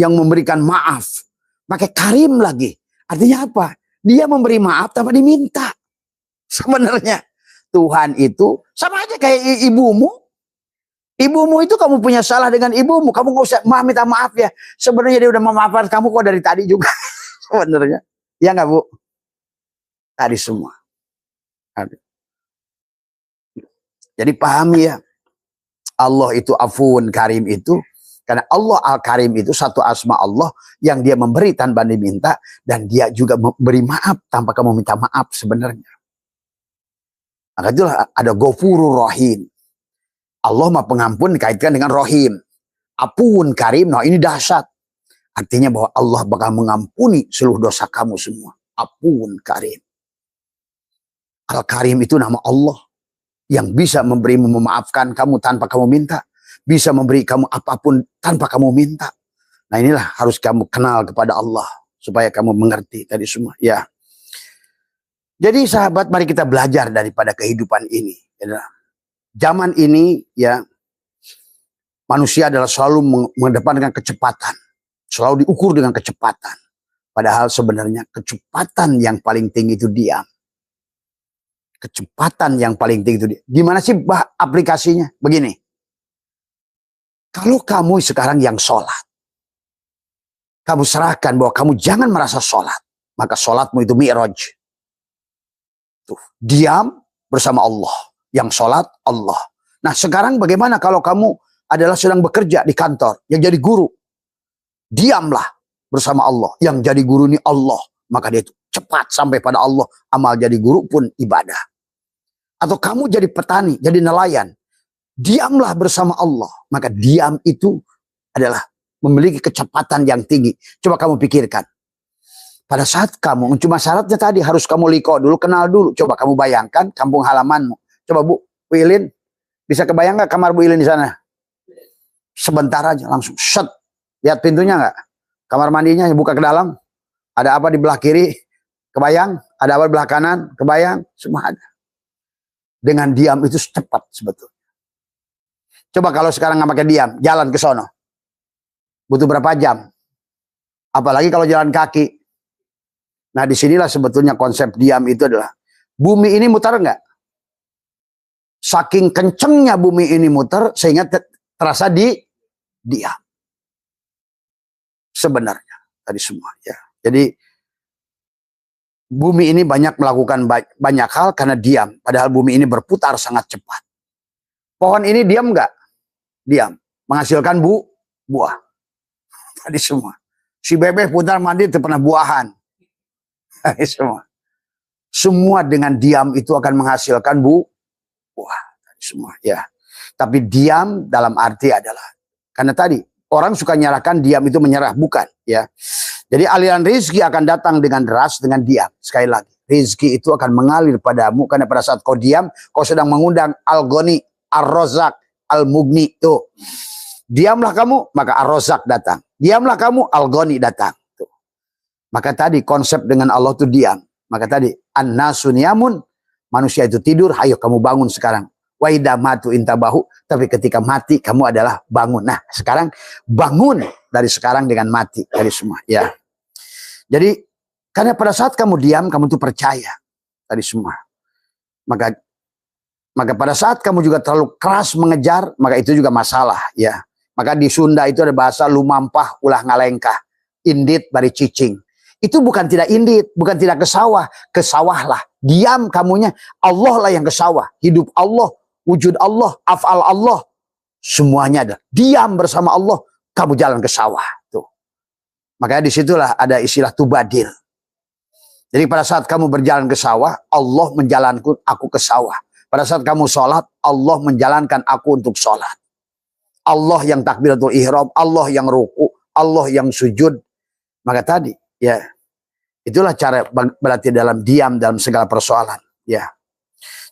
yang memberikan maaf. Pakai karim lagi. Artinya apa? Dia memberi maaf tanpa diminta. Sebenarnya Tuhan itu sama aja kayak ibumu. Ibumu itu kamu punya salah dengan ibumu. Kamu nggak usah minta maaf ya. Sebenarnya dia udah memaafkan kamu kok dari tadi juga. Sebenarnya. Ya nggak Bu? Tadi semua. Jadi pahami ya. Allah itu afuun karim itu. Karena Allah Al-Karim itu satu asma Allah yang dia memberi tanpa diminta. Dan dia juga memberi maaf tanpa kamu minta maaf sebenarnya. Maka itulah ada Ghafurur Rahim. Allah mah pengampun dikaitkan dengan Rahim. Afuun karim, nah ini dahsyat. Artinya bahwa Allah bakal mengampuni seluruh dosa kamu semua. Afuun karim. Al-Karim itu nama Allah. Yang bisa memberimu memaafkan kamu tanpa kamu minta. Bisa memberi kamu apapun tanpa kamu minta. Nah inilah harus kamu kenal kepada Allah. Supaya kamu mengerti tadi semua. Ya. Jadi sahabat, mari kita belajar daripada kehidupan ini. Zaman ini ya, manusia adalah selalu mengedepankan kecepatan. Selalu diukur dengan kecepatan. Padahal sebenarnya kecepatan yang paling tinggi itu diam. Kecepatan yang paling tinggi itu diam. Gimana sih aplikasinya? Begini. Kalau kamu sekarang yang sholat. Kamu serahkan bahwa kamu jangan merasa sholat. Maka sholatmu itu mi'raj. Tuh, diam bersama Allah. Yang sholat Allah. Nah sekarang bagaimana kalau kamu adalah sedang bekerja di kantor. Yang jadi guru. Diamlah bersama Allah. Yang jadi guru ini Allah. Maka dia itu cepat sampai pada Allah. Amal jadi guru pun ibadah. Atau kamu jadi petani, jadi nelayan. Diamlah bersama Allah. Maka diam itu adalah memiliki kecepatan yang tinggi. Coba kamu pikirkan. Pada saat kamu, cuma syaratnya tadi harus kamu liko dulu, kenal dulu. Coba kamu bayangkan kampung halamanmu. Coba Bu, Bu Ilin, bisa kebayang nggak kamar Bu Ilin di sana? Sebentar aja langsung set. Lihat pintunya nggak? Kamar mandinya buka ke dalam. Ada apa di belah kiri? Kebayang? Ada apa di belah kanan? Kebayang? Semua ada. Dengan diam itu cepat sebetulnya. Coba kalau sekarang nggak pakai diam, jalan ke sono. Butuh berapa jam? Apalagi kalau jalan kaki. Nah disinilah sebetulnya konsep diam itu adalah, bumi ini muter nggak? Saking kencengnya bumi ini muter, sehingga terasa diam. Sebenarnya, tadi semua. Ya. Jadi, bumi ini banyak melakukan banyak hal karena diam. Padahal bumi ini berputar sangat cepat. Pohon ini diam nggak? Diam. Menghasilkan buah. Tadi semua. Si bebek putar mandi itu pernah buahan. Tadi semua. Semua dengan diam itu akan menghasilkan buah. Tadi semua. Ya. Tapi diam dalam arti adalah, karena tadi orang suka nyerahkan, diam itu menyerah, bukan. Ya. Jadi aliran rezeki akan datang dengan deras, dengan diam. Sekali lagi, rezeki itu akan mengalir padamu karena pada saat kau diam, kau sedang mengundang Al-Ghani, Ar-Razak, Al-Mughni. Tuh. Diamlah kamu, maka Ar-Razak datang. Diamlah kamu, Al-Ghani datang. Tuh. Maka tadi konsep dengan Allah itu diam. Maka tadi an-nasu niyamun, manusia itu tidur, ayo kamu bangun sekarang. Wa idza matu intabahu, tapi ketika mati kamu adalah bangun. Nah, sekarang bangun dari sekarang dengan mati dari semua, ya. Jadi karena pada saat kamu diam, kamu tuh percaya tadi semua. Maka pada saat kamu juga terlalu keras mengejar, maka itu juga masalah, ya. Maka di Sunda itu ada bahasa lumampah ulah ngalengkah, indit bari cicing. Itu bukan tidak indit, bukan tidak ke sawah, ke sawahlah. Diam kamunya, Allah lah yang ke sawah. Hidup Allah, wujud Allah, af'al Allah, semuanya ada. Diam bersama Allah, kamu jalan ke sawah. Tuh. Makanya disitulah ada istilah tubadil. Jadi pada saat kamu berjalan ke sawah, Allah menjalankan aku ke sawah. Pada saat kamu sholat, Allah menjalankan aku untuk sholat. Allah yang takbiratul ihram, Allah yang ruku, Allah yang sujud. Maka tadi, ya, itulah cara berarti dalam diam dalam segala persoalan, ya.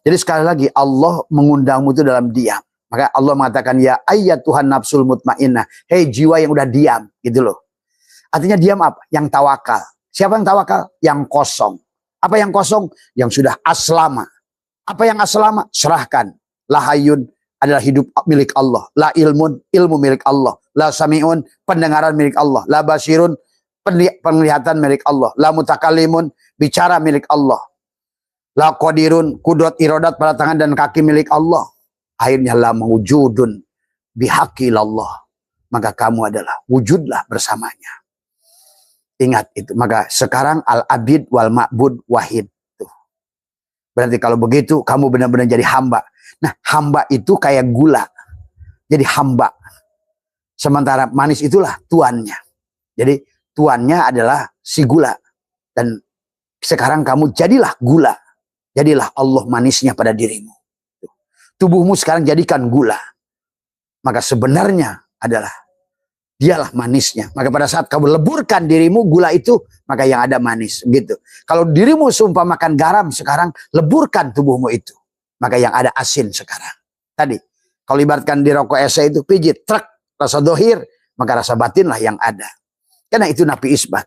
Jadi sekali lagi Allah mengundangmu itu dalam diam. Maka Allah mengatakan ya ayyatuhan nafsul mutmainnah, hei jiwa yang udah diam, gitu loh. Artinya diam apa? Yang tawakal. Siapa yang tawakal? Yang kosong. Apa yang kosong? Yang sudah aslama. Apa yang aslama? Serahkan. La hayyun adalah hidup milik Allah. La ilmun, ilmu milik Allah. La sami'un, pendengaran milik Allah. La basirun, penglihatan milik Allah. La mutakalimun, bicara milik Allah. La qadirun, kudrat irodat pada tangan dan kaki milik Allah. Akhirnya la mewujudun bihaqilallah. Maka kamu adalah wujudlah bersamanya. Ingat itu. Maka sekarang al-abid wal ma'bud wahid. Tuh. Berarti kalau begitu kamu benar-benar jadi hamba. Nah, hamba itu kayak gula. Jadi hamba. Sementara manis itulah tuannya. Jadi tuannya adalah si gula. Dan sekarang kamu jadilah gula. Jadilah Allah manisnya pada dirimu. Tubuhmu sekarang jadikan gula. Maka sebenarnya adalah dialah manisnya. Maka pada saat kamu leburkan dirimu gula itu, maka yang ada manis. Gitu. Kalau dirimu sumpah makan garam sekarang, leburkan tubuhmu itu. Maka yang ada asin sekarang. Tadi, kalau ibaratkan di rokok ese itu, pijit, trek, rasa dohir, maka rasa batinlah yang ada. Karena itu napi isbat.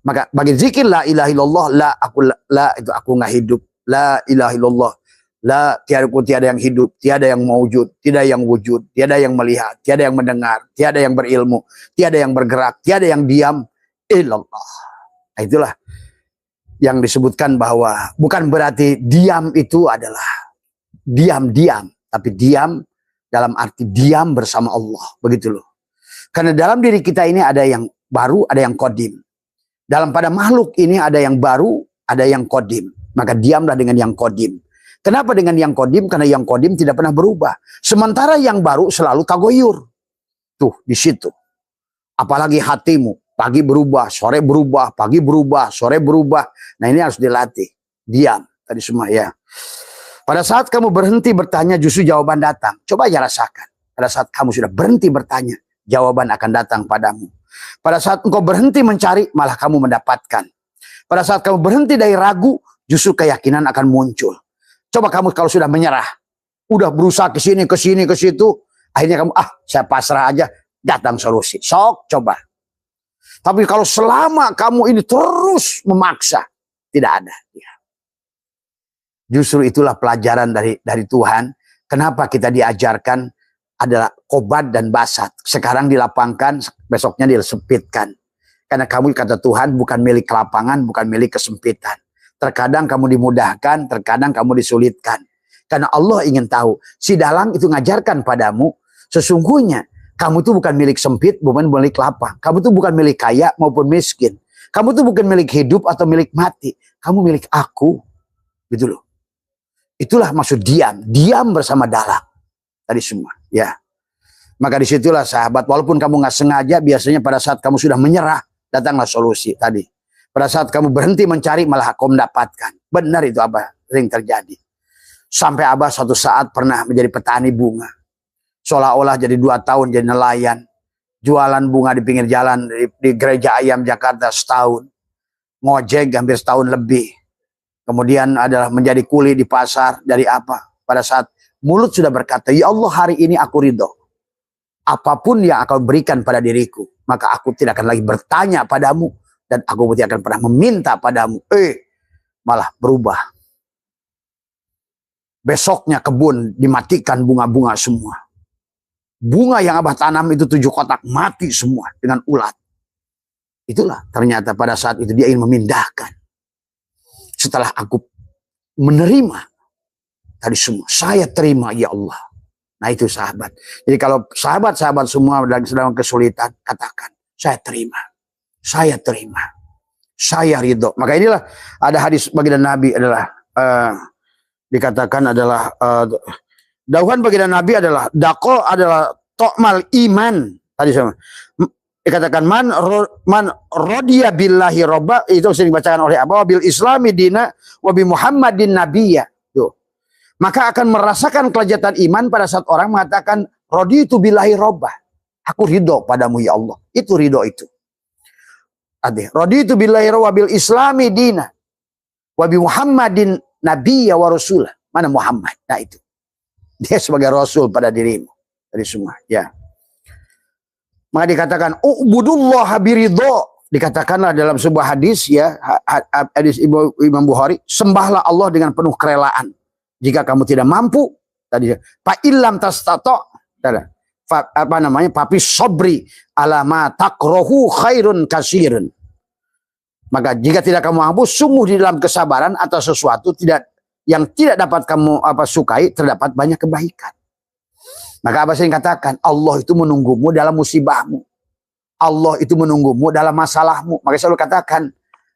Maka bagi zikir la ilaha illallah, la itu aku nggak hidup. La ilaha illallah. La tiada yang hidup, tiada yang mewujud, tiada yang wujud, tiada yang melihat, tiada yang mendengar, tiada yang berilmu, tiada yang bergerak, tiada yang diam, illallah. Nah, itulah yang disebutkan bahwa bukan berarti diam itu adalah diam-diam, tapi diam dalam arti diam bersama Allah, begitu loh. Karena dalam diri kita ini ada yang baru, ada yang kodim. Dalam pada makhluk ini ada yang baru, ada yang kodim. Maka diamlah dengan yang kodim. Kenapa dengan yang kodim? Karena yang kodim tidak pernah berubah. Sementara yang baru selalu tagoyur. Tuh, di situ. Apalagi hatimu. Pagi berubah, sore berubah, pagi berubah, sore berubah. Nah ini harus dilatih. Diam. Tadi semua ya. Pada saat kamu berhenti bertanya, justru jawaban datang. Coba aja rasakan. Pada saat kamu sudah berhenti bertanya, jawaban akan datang padamu. Pada saat engkau berhenti mencari, malah kamu mendapatkan. Pada saat kamu berhenti dari ragu, justru keyakinan akan muncul. Coba kamu kalau sudah menyerah, udah berusaha ke sini, ke sini, ke situ, akhirnya kamu, saya pasrah aja, datang solusi. Sok, coba. Tapi kalau selama kamu ini terus memaksa, tidak ada. Justru itulah pelajaran dari Tuhan. Kenapa kita diajarkan adalah kobat dan basat. Sekarang dilapangkan, besoknya disempitkan. Karena kamu, kata Tuhan, bukan milik lapangan, bukan milik kesempitan. Terkadang kamu dimudahkan, terkadang kamu disulitkan. Karena Allah ingin tahu, si dalang itu ngajarkan padamu, sesungguhnya kamu itu bukan milik sempit, bukan milik lapang. Kamu itu bukan milik kaya maupun miskin. Kamu itu bukan milik hidup atau milik mati. Kamu milik aku. Gitu loh. Itulah maksud diam. Diam bersama dalang. Tadi semua. Ya. Maka disitulah sahabat, walaupun kamu nggak sengaja, biasanya pada saat kamu sudah menyerah, datanglah solusi tadi. Pada saat kamu berhenti mencari, malah kau mendapatkan. Benar itu apa sering terjadi. Sampai Abah suatu saat pernah menjadi petani bunga. Seolah-olah jadi 2 tahun jadi nelayan. Jualan bunga di pinggir jalan di Gereja Ayam Jakarta setahun. Ngojek hampir setahun lebih. Kemudian adalah menjadi kuli di pasar. Dari apa? Pada saat mulut sudah berkata, ya Allah, hari ini aku ridho. Apapun yang akan berikan pada diriku, maka aku tidak akan lagi bertanya padamu. Dan aku tidak akan pernah meminta padamu. Malah berubah. Besoknya kebun dimatikan bunga-bunga semua. Bunga yang Abah tanam itu 7 kotak mati semua dengan ulat. Itulah ternyata pada saat itu dia ingin memindahkan. Setelah aku menerima tadi semua, saya terima ya Allah. Nah itu sahabat. Jadi kalau sahabat-sahabat semua sedang kesulitan, katakan, saya terima. Saya terima. Saya ridho. Maka inilah ada hadis baginda Nabi adalah dikatakan adalah dauhan baginda Nabi adalah dako adalah tokmal iman. Tadi sama dikatakan man rodiya billahi robba, itu sering dibacakan oleh Abah, bil islami dina wabi Muhammadin nabiyya. Tuh. Maka akan merasakan kelezatan iman pada saat orang mengatakan roditu billahi robba. Aku ridho padamu ya Allah. Itu ridho itu. Raditu billahi wa bil islami dina wa bi Muhammadin nabiyya wa rasulah. Mana Muhammad? Nah itu. Dia sebagai rasul pada dirimu. Dari semua. Ya. Maka dikatakan ubudullah biridho. Dikatakanlah dalam sebuah hadis ya, hadis Imam Bukhari, sembahlah Allah dengan penuh kerelaan. Jika kamu tidak mampu, tadi fa illam tastato, apa namanya, papi sobri alama takrohu khairun kasirun. Maka jika tidak kamu mampu, sungguh di dalam kesabaran atas sesuatu yang tidak dapat kamu sukai, terdapat banyak kebaikan. Maka Abah sering katakan, Allah itu menunggumu dalam musibahmu. Allah itu menunggumu dalam masalahmu. Maka saya selalu katakan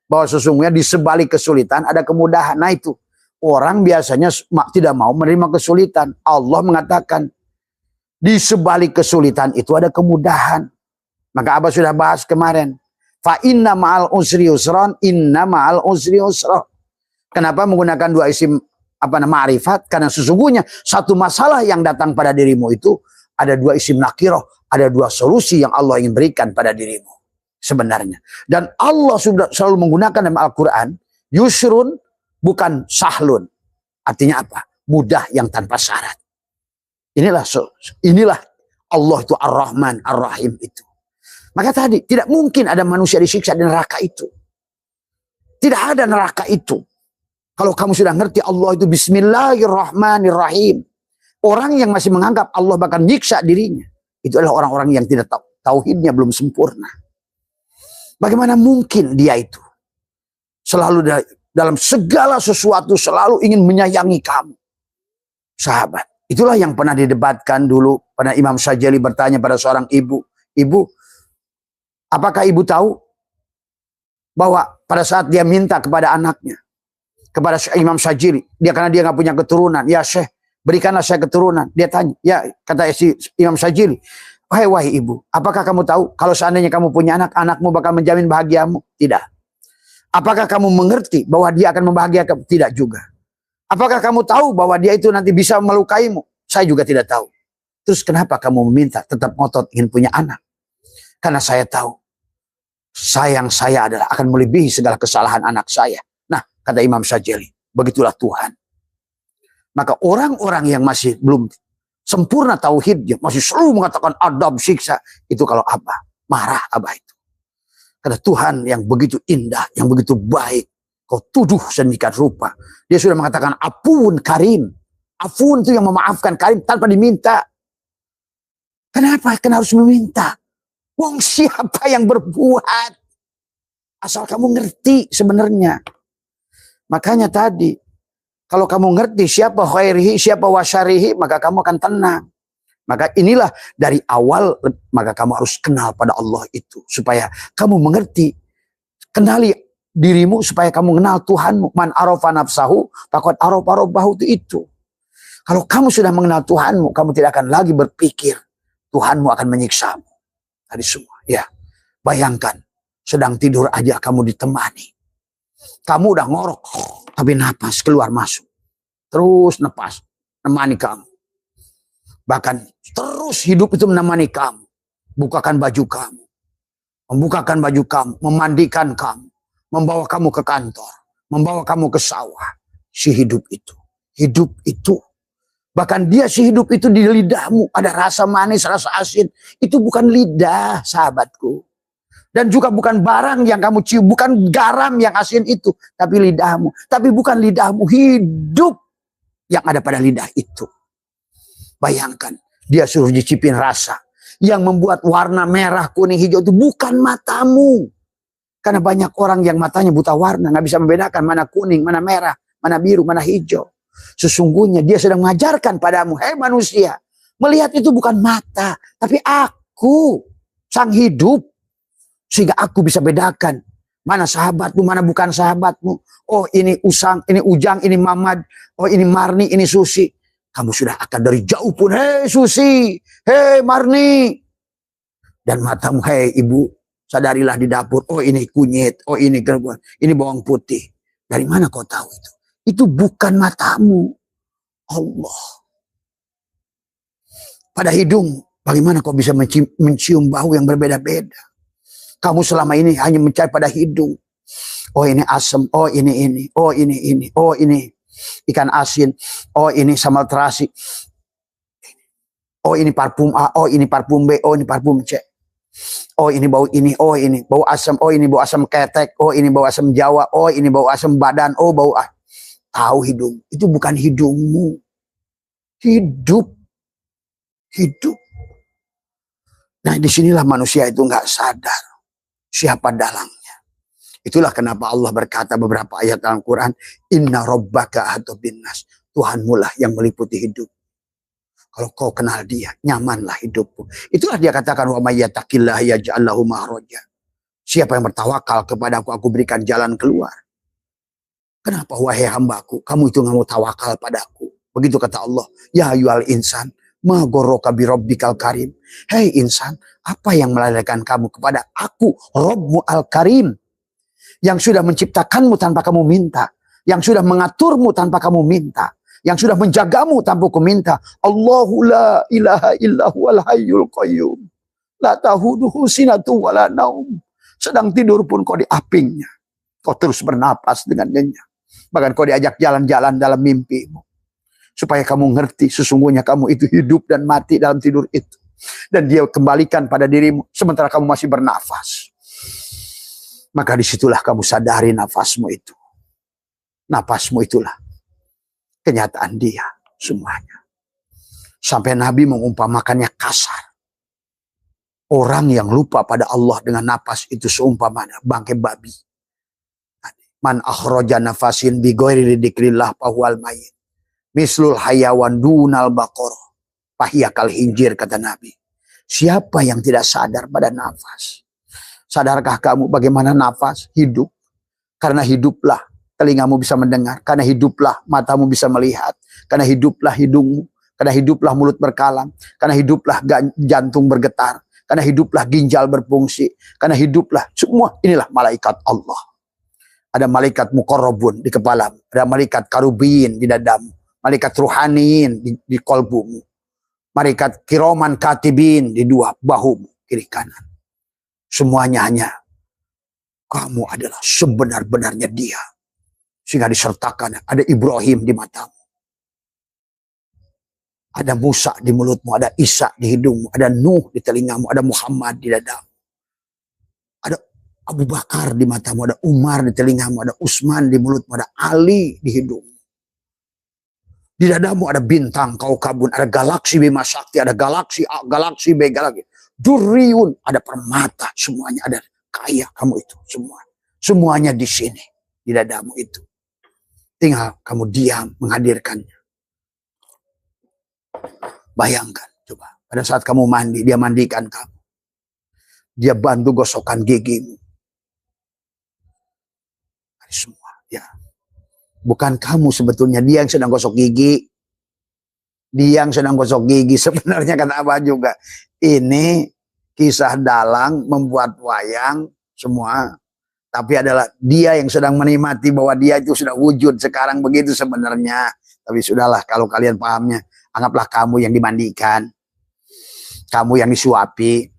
bahwa sesungguhnya di sebalik kesulitan ada kemudahan. Nah itu, orang biasanya tidak mau menerima kesulitan. Allah mengatakan, di sebalik kesulitan itu ada kemudahan. Maka Abah sudah bahas kemarin. Fa inna ma'al usri usron, inna ma'al usri usron. Kenapa menggunakan 2 isim ma'rifat? Karena sesungguhnya satu masalah yang datang pada dirimu itu ada 2 isim nakiroh, ada 2 solusi yang Allah ingin berikan pada dirimu sebenarnya. Dan Allah sudah selalu menggunakan dalam Al-Quran yusrun bukan sahlun. Artinya apa? Mudah yang tanpa syarat. Inilah Allah itu Ar-Rahman, Ar-Rahim itu. Maka tadi, tidak mungkin ada manusia disiksa di neraka itu. Tidak ada neraka itu. Kalau kamu sudah ngerti Allah itu Bismillahirrahmanirrahim. Orang yang masih menganggap Allah bahkan nyiksa dirinya, itu adalah orang-orang yang tidak tauhidnya belum sempurna. Bagaimana mungkin dia itu selalu dalam segala sesuatu selalu ingin menyayangi kamu. Sahabat. Itulah yang pernah didebatkan dulu. Pada Imam Syajili bertanya pada seorang ibu. Ibu, apakah ibu tahu bahwa pada saat dia minta kepada anaknya, kepada Imam Syajili, karena dia nggak punya keturunan, ya Syekh, berikanlah saya keturunan. Dia tanya, ya kata si Imam Syajili, wahai ibu, apakah kamu tahu kalau seandainya kamu punya anak, anakmu bakal menjamin bahagiamu? Tidak. Apakah kamu mengerti bahwa dia akan membahagiakan? Tidak juga. Apakah kamu tahu bahwa dia itu nanti bisa melukaimu? Saya juga tidak tahu. Terus kenapa kamu meminta tetap ngotot ingin punya anak? Karena saya tahu sayang saya adalah akan melebihi segala kesalahan anak saya. Nah, kata Imam Syajili, begitulah Tuhan. Maka orang-orang yang masih belum sempurna tauhidnya, masih selalu mengatakan adab siksa, itu kalau Abah marah, Abah itu. Karena Tuhan yang begitu indah, yang begitu baik, kau tuduh sedemikian rupa. Dia sudah mengatakan apun karim. Afun itu yang memaafkan, karim tanpa diminta. Kenapa? Kenapa harus meminta? Wong siapa yang berbuat? Asal kamu ngerti sebenarnya. Makanya tadi, kalau kamu ngerti siapa khairihi, siapa wasyarihi, maka kamu akan tenang. Maka inilah dari awal, maka kamu harus kenal pada Allah itu. Supaya kamu mengerti, kenali dirimu supaya kamu kenal Tuhanmu. Man arafa nafsahu, faqad arafa rabbahu itu. Kalau kamu sudah mengenal Tuhanmu, kamu tidak akan lagi berpikir Tuhanmu akan menyiksamu. Tadi semua, ya. Bayangkan, sedang tidur aja kamu ditemani. Kamu udah ngorok, tapi napas keluar masuk. Terus napas, nemani kamu. Bahkan terus hidup itu menemani kamu. Bukakan baju kamu. Membukakan baju kamu, memandikan kamu. Membawa kamu ke kantor. Membawa kamu ke sawah. Si hidup itu. Hidup itu. Bahkan dia si hidup itu di lidahmu. Ada rasa manis, rasa asin. Itu bukan lidah, sahabatku. Dan juga bukan barang yang kamu cium. Bukan garam yang asin itu. Tapi lidahmu. Tapi bukan lidahmu. Hidup yang ada pada lidah itu. Bayangkan. Dia suruh dicipin rasa. Yang membuat warna merah, kuning, hijau itu bukan matamu. Karena banyak orang yang matanya buta warna. Nggak bisa membedakan mana kuning, mana merah, mana biru, mana hijau. Sesungguhnya dia sedang mengajarkan padamu, hei manusia, melihat itu bukan mata, tapi aku, sang hidup. Sehingga aku bisa bedakan, mana sahabatmu, mana bukan sahabatmu. Oh ini Usang, ini Ujang, ini Mamad, oh ini Marni, ini Susi. Kamu sudah akan dari jauh pun, hei Susi, hei Marni. Dan matamu, hei ibu, sadarilah di dapur, oh ini kunyit, oh ini gerbang, ini bawang putih. Dari mana kau tahu itu? Itu bukan matamu. Allah. Pada hidung, bagaimana kau bisa mencium bau yang berbeda-beda? Kamu selama ini hanya mencari pada hidung. Oh ini asam, oh ini, oh ini, oh ini ikan asin, oh ini sambal terasi. Oh ini parfum A, oh ini parfum B, oh ini parfum C. Oh ini bau asam, oh ini bau asam ketek, oh ini bau asam Jawa, oh ini bau asam badan, oh bau tahu hidung. Itu bukan hidungmu. Hidup. Hidup. Nah disinilah manusia itu nggak sadar siapa dalangnya. Itulah kenapa Allah berkata beberapa ayat dalam Quran, Inna rabbaka ahata binnas. Tuhanmu lah yang meliputi hidup. Kalau kau kenal dia, nyamanlah hidupmu. Itulah dia katakan, wa may yattaqillah yaj'al lahu makhraja. Siapa yang bertawakal kepadaku, aku berikan jalan keluar. Kenapa wahai hambaku, kamu itu nggak mau tawakal padaku? Begitu kata Allah, ya ayyuhal insan, ma ghurraka bi rabbikal karim. Hei insan, apa yang melalaikan kamu kepada aku, Rabbmu al-Karim, yang sudah menciptakanmu tanpa kamu minta, yang sudah mengaturmu tanpa kamu minta, yang sudah menjagamu tanpa kamu minta. Allahu la ilaha illa huwal hayyul qayyum, la tahuduhu sinatu wala naum. Sedang tidur pun kau diapingnya, kau terus bernapas dengan nyenyak. Bahkan kau diajak jalan-jalan dalam mimpimu. Supaya kamu ngerti sesungguhnya kamu itu hidup dan mati dalam tidur itu. Dan dia kembalikan pada dirimu sementara kamu masih bernafas. Maka disitulah kamu sadari nafasmu itu. Nafasmu itulah kenyataan dia semuanya. Sampai Nabi mengumpamakannya kasar. Orang yang lupa pada Allah dengan nafas itu seumpamanya bangkai babi. Man akhraja nafasin bi ghairi dzikrillah fahuwal mayyit. Mislul hayawan dunal baqarah. Fahiya kal hinjir, kata Nabi. Siapa yang tidak sadar pada nafas? Sadarkah kamu bagaimana nafas? Hidup. Karena hiduplah telingamu bisa mendengar. Karena hiduplah matamu bisa melihat. Karena hiduplah hidungmu. Karena hiduplah mulut berkalam. Karena hiduplah jantung bergetar. Karena hiduplah ginjal berfungsi. Karena hiduplah semua. Inilah malaikat Allah. Ada malaikat muqarrabun di kepala, ada malaikat karubiyin di dadamu, malaikat ruhaniin di kolbumu, malaikat kiroman katibin di dua bahumu, kiri kanan. Semuanya hanya kamu adalah sebenar-benarnya dia. Sehingga disertakan ada Ibrahim di matamu. Ada Musa di mulutmu, ada Isa di hidungmu, ada Nuh di telingamu, ada Muhammad di dadamu. Ada Abu Bakar di matamu, ada Umar di telingamu, ada Utsman di mulutmu, ada Ali di hidungmu. Di dadamu ada bintang kaukabun, ada galaksi Bima Sakti, ada galaksi A, galaksi B, galaksi Durriun, ada permata, semuanya ada. Kaya kamu itu semua. Semuanya di sini, di dadamu itu. Tinggal kamu diam menghadirkannya. Bayangkan, coba. Pada saat kamu mandi, dia mandikan kamu. Dia bantu gosokkan gigimu. Semua, ya. Bukan kamu sebetulnya, dia yang sedang gosok gigi. Dia yang sedang gosok gigi. Sebenarnya kata Abah juga, ini kisah dalang membuat wayang semua. Tapi adalah dia yang sedang menikmati bahwa dia itu sudah wujud sekarang begitu sebenarnya. Tapi sudahlah, kalau kalian pahamnya, anggaplah kamu yang dimandikan. Kamu yang disuapi.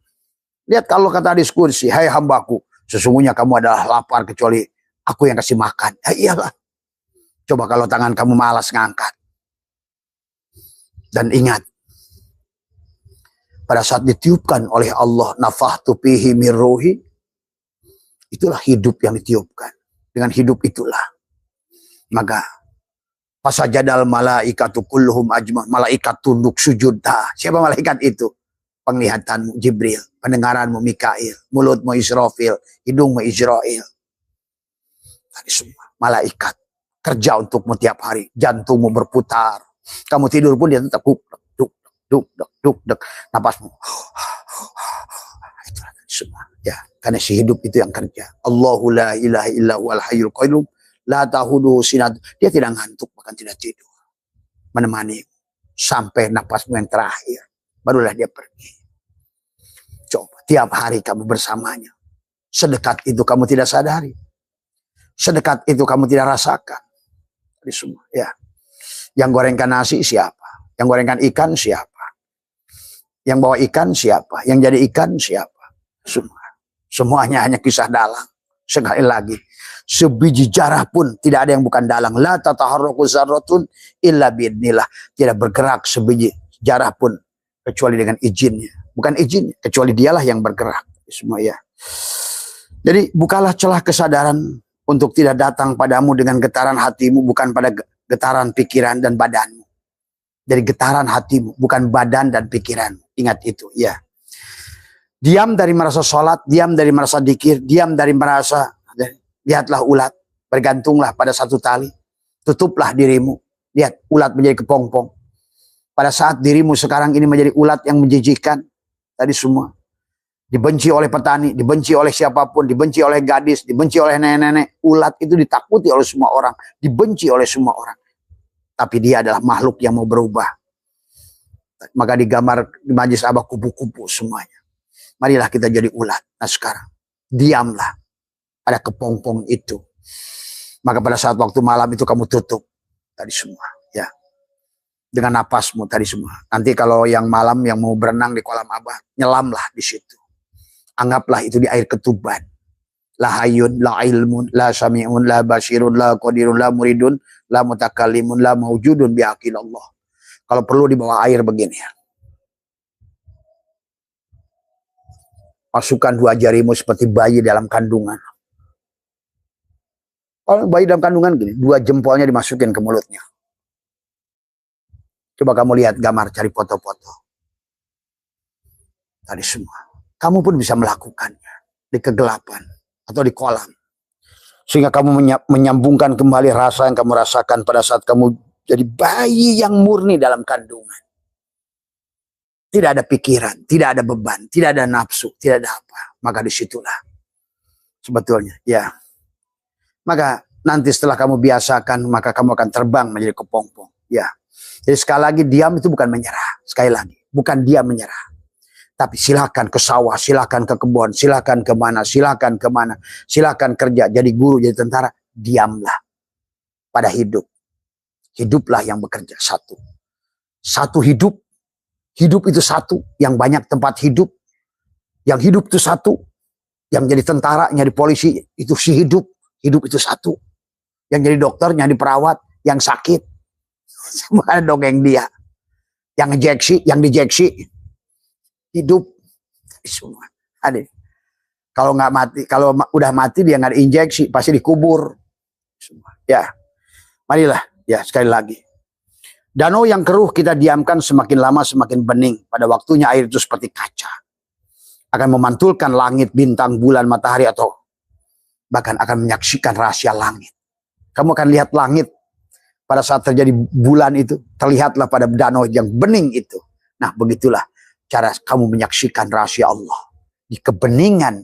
Lihat kalau kata diskusi, hai hambaku, sesungguhnya kamu adalah lapar kecuali aku yang kasih makan. Ya iyalah. Coba kalau tangan kamu malas ngangkat. Dan ingat, pada saat ditiupkan oleh Allah, nafahtu fihi min ruhi, itulah hidup yang ditiupkan. Dengan hidup itulah. Maka, fasajadal malaikatu kulluhum ajmah. Malaikat tunduk sujud. Siapa malaikat itu? Penglihatanmu Jibril, pendengaranmu Mikail, mulutmu Israfil, hidungmu Israel. Tadi semua malaikat kerja untukmu tiap hari. Jantungmu berputar. Kamu tidur pun dia tetap duk. Napasmu. Itulah semua. Ya, karena si hidup itu yang kerja. Allahu la ilaha illa huwal hayyul qayyum la ta'khudhuhu sinatun. Dia tidak ngantuk, bahkan tidak tidur. Menemani sampai napasmu yang terakhir. Barulah dia pergi. Coba tiap hari kamu bersamanya. Sedekat itu kamu tidak sadari. Sedekat itu kamu tidak rasakan. Ini semua, ya. Yang gorengkan nasi siapa? Yang gorengkan ikan siapa? Yang bawa ikan siapa? Yang jadi ikan siapa? Semua. Semuanya hanya kisah dalang. Sekali lagi, sebiji jarah pun tidak ada yang bukan dalang. La tataharraku zarratun illa biidnillah. Tidak bergerak sebiji jarah pun kecuali dengan izinnya. Bukan izin, kecuali dialah yang bergerak. Semua, ya. Jadi bukalah celah kesadaran untuk tidak datang padamu dengan getaran hatimu, bukan pada getaran pikiran dan badanmu. Dari getaran hatimu, bukan badan dan pikiran. Ingat itu, ya. Diam dari merasa sholat, diam dari merasa dikir, diam dari merasa, lihatlah ulat, bergantunglah pada satu tali, tutuplah dirimu. Lihat, ulat menjadi kepompong. Pada saat dirimu sekarang ini menjadi ulat yang menjijikkan, tadi semua. Dibenci oleh petani, dibenci oleh siapapun, dibenci oleh gadis, dibenci oleh nenek-nenek. Ulat itu ditakuti oleh semua orang, dibenci oleh semua orang. Tapi dia adalah makhluk yang mau berubah. Maka digambar di majlis Abah kupu-kupu semuanya. Marilah kita jadi ulat. Nah sekarang, diamlah pada kepompong itu. Maka pada saat waktu malam itu kamu tutup tadi semua, ya. Dengan napasmu tadi semua. Nanti kalau yang malam yang mau berenang di kolam Abah, nyelamlah di situ. Anggaplah itu di air ketuban. La hayyun, la ilmun, la sami'un, la basirun, la qadirun, la muridun, la mutakallimun, la mawjudun bi'aqillallah. Kalau perlu di bawah air begini. Masukkan dua jarimu seperti bayi dalam kandungan. Kalau bayi dalam kandungan gini, dua jempolnya dimasukin ke mulutnya. Coba kamu lihat gambar, cari foto-foto. Tadi semua. Kamu pun bisa melakukannya di kegelapan atau di kolam. Sehingga kamu menyambungkan kembali rasa yang kamu rasakan pada saat kamu jadi bayi yang murni dalam kandungan. Tidak ada pikiran, tidak ada beban, tidak ada nafsu, tidak ada apa. Maka disitulah sebetulnya, ya. Maka nanti setelah kamu biasakan, maka kamu akan terbang menjadi kepompong. Ya. Jadi sekali lagi, diam itu bukan menyerah. Sekali lagi, bukan diam menyerah. Tapi silakan ke sawah, silakan ke kebun, silakan kemana, silakan kerja, jadi guru, jadi tentara. Diamlah pada hidup. Hiduplah yang bekerja, satu. Satu hidup. Hidup itu satu, yang banyak tempat hidup. Yang hidup itu satu. Yang jadi tentara, yang jadi polisi, itu si hidup. Hidup itu satu. Yang jadi dokter, yang jadi perawat, yang sakit. Semua ada dongeng dia. yang ngejeksi, yang dijeksi hidup semua. Ada. Kalau nggak mati, kalau udah mati dia nggak diinjeksi, pasti dikubur. Semua. Ya, marilah. Ya, sekali lagi. Danau yang keruh kita diamkan semakin lama semakin bening. Pada waktunya air itu seperti kaca. Akan memantulkan langit, bintang, bulan, matahari, atau bahkan akan menyaksikan rahasia langit. Kamu akan lihat langit pada saat terjadi bulan itu. Terlihatlah pada danau yang bening itu. Nah, begitulah cara kamu menyaksikan rahasia Allah. Di kebeningan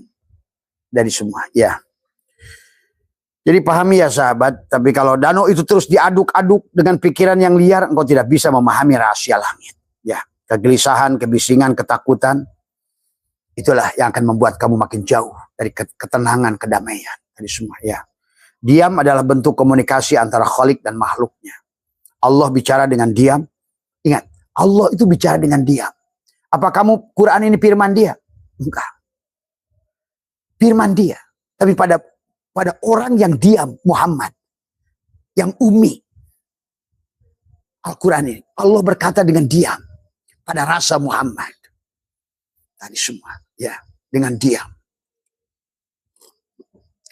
dari semua. Ya. Jadi pahami ya sahabat. Tapi kalau danau itu terus diaduk-aduk dengan pikiran yang liar, engkau tidak bisa memahami rahasia langit. Ya. Kegelisahan, kebisingan, ketakutan. Itulah yang akan membuat kamu makin jauh dari ketenangan, kedamaian. Dari semua. Ya. Diam adalah bentuk komunikasi antara Khalik dan makhluknya. Allah bicara dengan diam. Ingat, Allah itu bicara dengan diam. Apa kamu Quran ini firman dia? Enggak. Firman dia. Tapi pada orang yang diam, Muhammad. Yang umi. Al-Quran ini. Allah berkata dengan diam. Pada rasa Muhammad. Tadi semua. Ya. Dengan diam.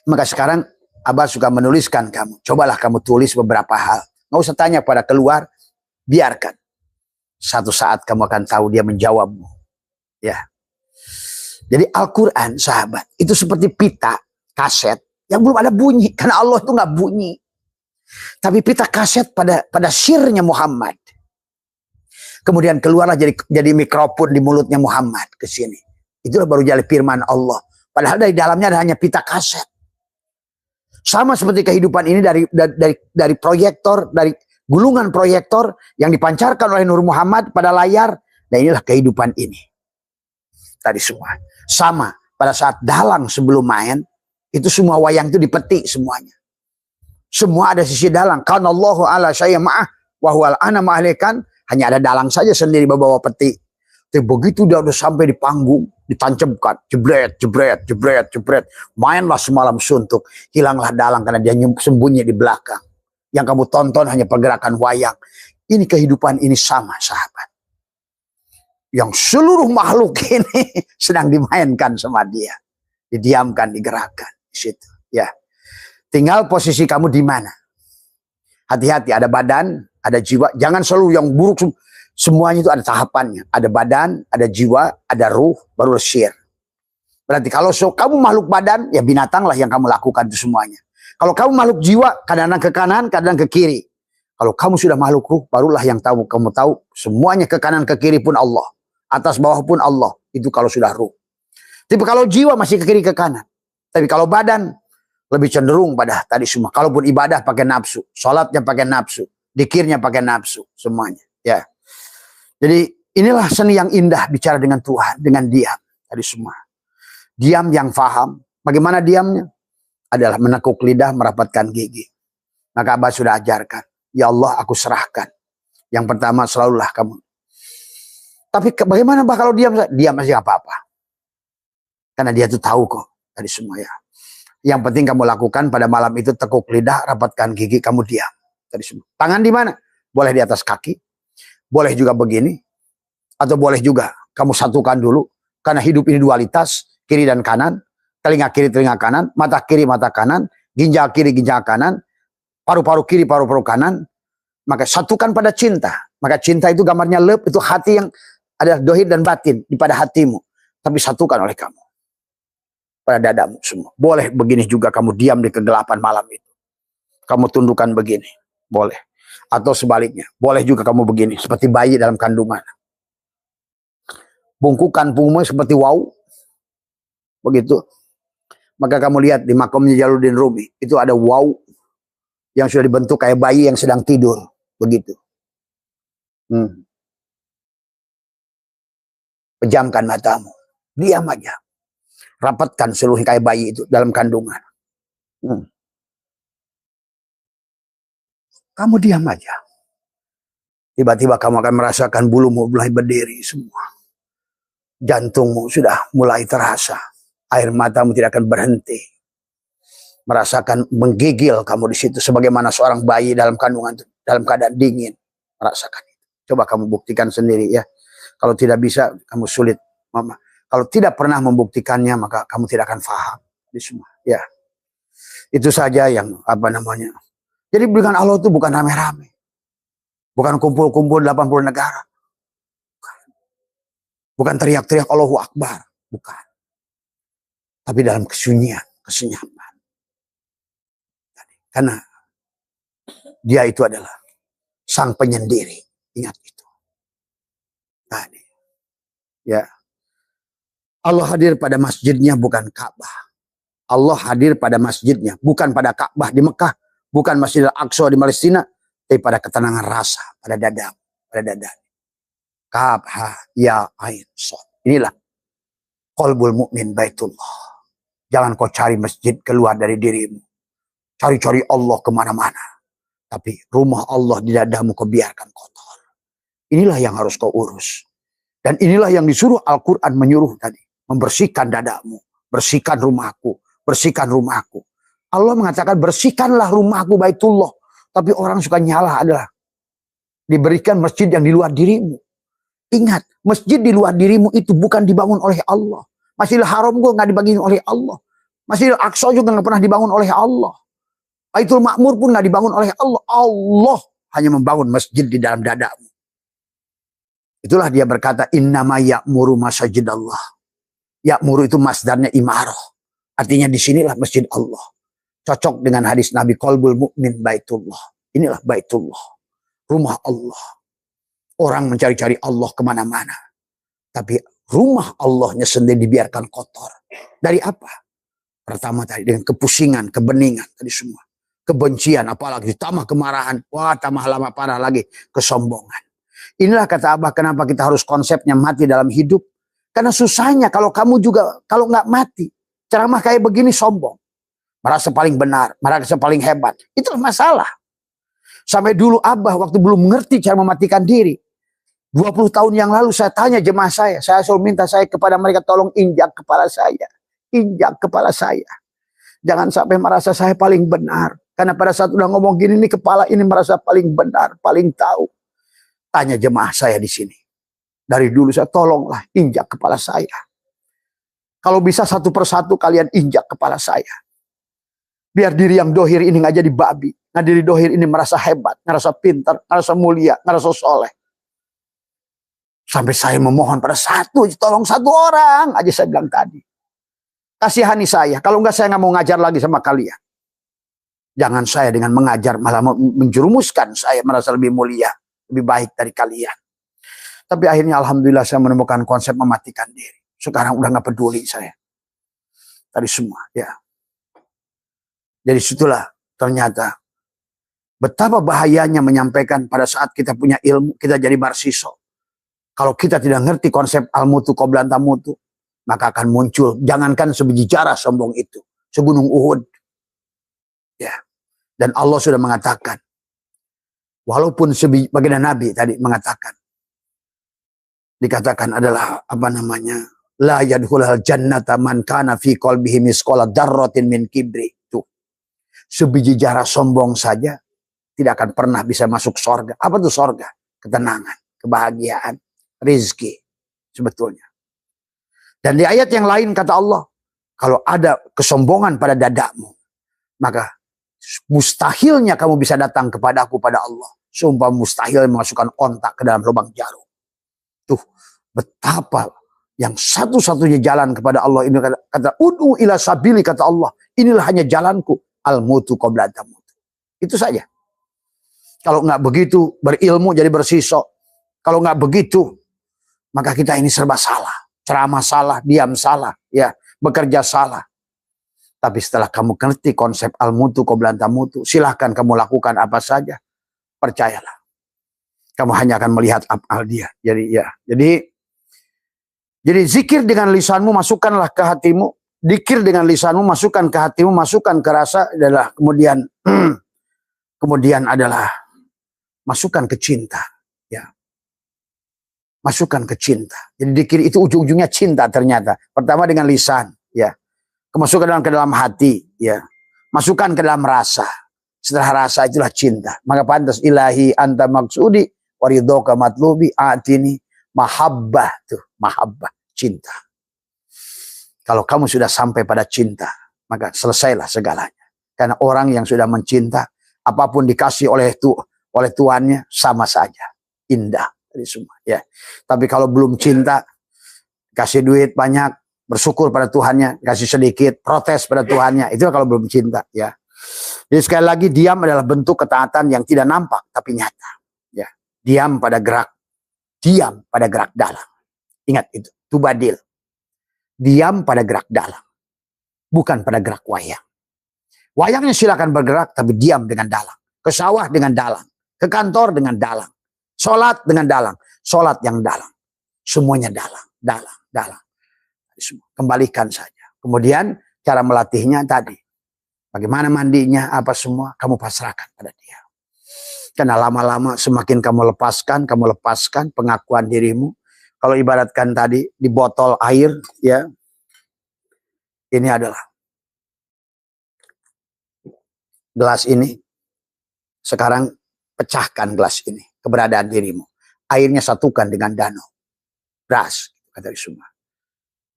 Maka sekarang Abah suka menuliskan kamu. Cobalah kamu tulis beberapa hal. Nggak usah tanya pada keluar. Biarkan. Satu saat kamu akan tahu dia menjawabmu. Ya. Jadi Al-Quran sahabat. Itu seperti pita kaset. Yang belum ada bunyi. Karena Allah itu nggak bunyi. Tapi pita kaset pada sirnya Muhammad. Kemudian keluarlah jadi mikrofon di mulutnya Muhammad ke sini. Itulah baru jadi firman Allah. Padahal dari dalamnya ada hanya pita kaset. Sama seperti kehidupan ini dari proyektor, dari gulungan proyektor yang dipancarkan oleh Nur Muhammad pada layar. Dan inilah kehidupan ini. Tadi semua. Sama pada saat dalang sebelum main, itu semua wayang itu dipetik semuanya. Semua ada sisi dalang. Karena Allahu ala syai'in ma'ah wa huwal ana ma'alikan. Hanya ada dalang saja sendiri bawa peti. Tapi begitu dia udah sampai di panggung, ditancapkan, jebret, jebret, jebret, jebret. Mainlah semalam suntuk, hilanglah dalang karena dia sembunyi di belakang. Yang kamu tonton hanya pergerakan wayang. Ini kehidupan ini sama sahabat. Yang seluruh makhluk ini sedang dimainkan sama dia. Didiamkan, digerakkan. Di situ. Ya. Tinggal posisi kamu di mana. Hati-hati, ada badan, ada jiwa. Jangan selalu yang buruk. Semuanya itu ada tahapannya. Ada badan, ada jiwa, ada ruh, baru syir. Berarti kalau kamu makhluk badan, ya binatang lah yang kamu lakukan itu semuanya. Kalau kamu makhluk jiwa, kadang-kadang ke kanan, kadang ke kiri. Kalau kamu sudah makhluk ruh, barulah yang kamu tahu semuanya ke kanan, ke kiri pun Allah. Atas bawah pun Allah. Itu kalau sudah ruh. Tapi kalau jiwa masih ke kiri, ke kanan. Tapi kalau badan, lebih cenderung pada tadi semua. Kalaupun ibadah pakai nafsu. Sholatnya pakai nafsu. Dikirnya pakai nafsu. Semuanya. Ya. Jadi inilah seni yang indah bicara dengan Tuhan. Dengan diam. Tadi semua. Diam yang faham. Bagaimana diamnya? Adalah menekuk lidah, merapatkan gigi. Maka Abah sudah ajarkan. Ya Allah, aku serahkan. Yang pertama selalulah kamu. Tapi bagaimana Bah kalau diam? Diam aja apa-apa. Karena dia tuh tahu kok. Tadi semua ya. Yang penting kamu lakukan pada malam itu tekuk lidah, rapatkan gigi, kamu diam. Tadi semua. Tangan di mana? Boleh di atas kaki. Boleh juga begini. Atau boleh juga kamu satukan dulu. Karena hidup ini dualitas. Kiri dan kanan. Telinga kiri, telinga kanan. Mata kiri, mata kanan. Ginjal kiri, ginjal kanan. Paru-paru kiri, paru-paru kanan. Maka satukan pada cinta. Maka cinta itu gambarnya leb. Itu hati yang ada dohir dan batin. Pada hatimu. Tapi satukan oleh kamu. Pada dadamu semua. Boleh begini juga kamu diam di kegelapan malam itu. Kamu tundukkan begini. Boleh. Atau sebaliknya. Boleh juga kamu begini. Seperti bayi dalam kandungan. Bungkukan punggungmu seperti wow. Begitu. Maka kamu lihat di makamnya Jalaluddin Rumi. Itu ada wow. Yang sudah dibentuk kayak bayi yang sedang tidur. Begitu. Pejamkan matamu. Diam aja. Rapatkan seluruh kayak bayi itu dalam kandungan. Kamu diam aja. Tiba-tiba kamu akan merasakan bulumu mulai berdiri semua. Jantungmu sudah mulai terasa. Air matamu tidak akan berhenti. Merasakan menggigil kamu di situ. Sebagaimana seorang bayi dalam kandungan itu. Dalam keadaan dingin. Merasakan itu. Coba kamu buktikan sendiri ya. Kalau tidak bisa, kamu sulit. Mama. Kalau tidak pernah membuktikannya, maka kamu tidak akan paham. Ini semua. Ya, itu saja yang apa namanya. Jadi dengan Allah itu bukan rame-rame. Bukan kumpul-kumpul 80 negara. Bukan teriak-teriak Allahu Akbar. Bukan. Tapi dalam kesunyian, kesenyaman. Karena dia itu adalah sang penyendiri. Ingat itu. Tadi. Ya. Allah hadir pada masjidnya bukan Ka'bah. Allah hadir pada masjidnya. Bukan pada Ka'bah di Mekah. Bukan Masjid Al-Aqsa di Palestina. Tapi pada ketenangan rasa. Pada dada. Pada dada. Kaf, ha, ya, ain, sod. Inilah qalbul mu'min baitullah. Jangan kau cari masjid keluar dari dirimu. Cari-cari Allah kemana-mana. Tapi rumah Allah di dadamu kau biarkan kotor. Inilah yang harus kau urus. Dan inilah yang disuruh Al-Quran menyuruh tadi. Membersihkan dadamu. Bersihkan rumahku. Bersihkan rumahku. Allah mengatakan bersihkanlah rumahku baitullah. Tapi orang suka nyalah adalah diberikan masjid yang di luar dirimu. Ingat, masjid di luar dirimu itu bukan dibangun oleh Allah. Masjidil Haram gue nggak dibangun oleh Allah. Masjidil Aqsa juga nggak pernah dibangun oleh Allah. Baitul Ma'mur pun nggak dibangun oleh Allah. Allah hanya membangun masjid di dalam dadamu. Itulah dia berkata, innama ya'muru masajidallah. Ya'muru itu masdarnya imarah. Artinya disinilah masjid Allah. Cocok dengan hadis Nabi, qalbul mu'min baitullah. Inilah baitullah. Rumah Allah. Orang mencari-cari Allah kemana-mana. Tapi rumah Allahnya sendiri dibiarkan kotor. Dari apa? Pertama tadi dengan kepusingan, kebeningan. Tadi semua. Kebencian, apalagi ditambah kemarahan. Wah, tambah lama parah lagi. Kesombongan. Inilah kata Abah kenapa kita harus konsepnya mati dalam hidup. Karena susahnya kalau kamu juga, kalau nggak mati. Ceramah kayak begini sombong. Merasa paling benar, merasa paling hebat. Itulah masalah. Sampai dulu Abah waktu belum mengerti cara mematikan diri. 20 tahun yang lalu saya tanya jemaah saya selalu minta saya kepada mereka tolong injak kepala saya. Injak kepala saya. Jangan sampai merasa saya paling benar. Karena pada saat udah ngomong gini nih kepala ini merasa paling benar, paling tahu. Tanya jemaah saya di sini. Dari dulu saya tolonglah injak kepala saya. Kalau bisa satu persatu kalian injak kepala saya. Biar diri yang dohir ini nggak jadi babi. Nah diri dohir ini merasa hebat, merasa pintar, merasa mulia, merasa soleh. Sampai saya memohon pada tolong satu orang aja saya bilang tadi. Kasihani saya, kalau enggak saya nggak mau ngajar lagi sama kalian. Jangan saya dengan mengajar malah menjerumuskan saya merasa lebih mulia, lebih baik dari kalian. Tapi akhirnya alhamdulillah saya menemukan konsep mematikan diri. Sekarang udah nggak peduli saya. Tadi semua, ya. Jadi situlah ternyata betapa bahayanya menyampaikan pada saat kita punya ilmu, kita jadi marsiso. Kalau kita tidak ngerti konsep al-mutu qabla tamutu, maka akan muncul, jangankan sebiji jarah sombong itu, segunung Uhud. Ya. Dan Allah sudah mengatakan, walaupun baginda Nabi tadi mengatakan, dikatakan adalah apa namanya, la yadkhulul jannata man kana fi qalbihi misqala dzarratin min kibri. Tuh. Sebiji jarah sombong saja tidak akan pernah bisa masuk sorga. Apa tuh sorga? Ketenangan, kebahagiaan, rizki sebetulnya. Dan di ayat yang lain kata Allah, kalau ada kesombongan pada dadamu, maka mustahilnya kamu bisa datang kepadaku pada Allah. Sumpah mustahil memasukkan ontak ke dalam lubang jarum. Tuh, betapa yang satu-satunya jalan kepada Allah ini kata ud'u ila sabili kata Allah. Inilah hanya jalanku, al-mutu qabla tamutu. Itu saja. Kalau nggak begitu berilmu jadi bersisok. Kalau nggak begitu maka kita ini serba salah. Ceramah salah, diam salah, ya, bekerja salah. Tapi setelah kamu ngerti konsep al-mutu qabla tamutu, silahkan kamu lakukan apa saja. Percayalah. Kamu hanya akan melihat af'al dia. Jadi zikir dengan lisanmu masukkanlah ke hatimu, zikir dengan lisanmu masukkan ke hatimu, masukkan ke rasa adalah kemudian adalah masukkan ke cinta, ya. Masukkan ke cinta. Jadi zikir itu ujung-ujungnya cinta ternyata. Pertama dengan lisan, ya. Kemasukkan ke dalam hati, ya. Masukkan ke dalam rasa. Setelah rasa itulah cinta. Maka pantas ilahi anta maksudi waridhoka matlubi atini mahabbah. Tuh, mahabbah, cinta. Kalau kamu sudah sampai pada cinta, maka selesailah segalanya. Karena orang yang sudah mencinta, apapun dikasih oleh tuannya sama saja, indah dari semua. Ya, tapi kalau belum cinta, kasih duit banyak, bersyukur pada Tuhannya, kasih sedikit, protes pada Tuhannya, itu kalau belum cinta. Ya, jadi sekali lagi diam adalah bentuk ketaatan yang tidak nampak tapi nyata. Ya, diam pada gerak dalam. Ingat itu, tubadil. Diam pada gerak dalam, bukan pada gerak wayang. Wayangnya silakan bergerak, tapi diam dengan dalang. Ke sawah dengan dalang, ke kantor dengan dalang, sholat dengan dalang, sholat yang dalang, semuanya dalang. Kembalikan saja. Kemudian cara melatihnya tadi, bagaimana mandinya, apa semua, kamu pasrahkan pada dia. Karena lama-lama semakin kamu lepaskan pengakuan dirimu. Kalau ibaratkan tadi di botol air, ya, ini adalah gelas ini. Sekarang pecahkan gelas ini, keberadaan dirimu. Airnya satukan dengan danau, deras, kata semua.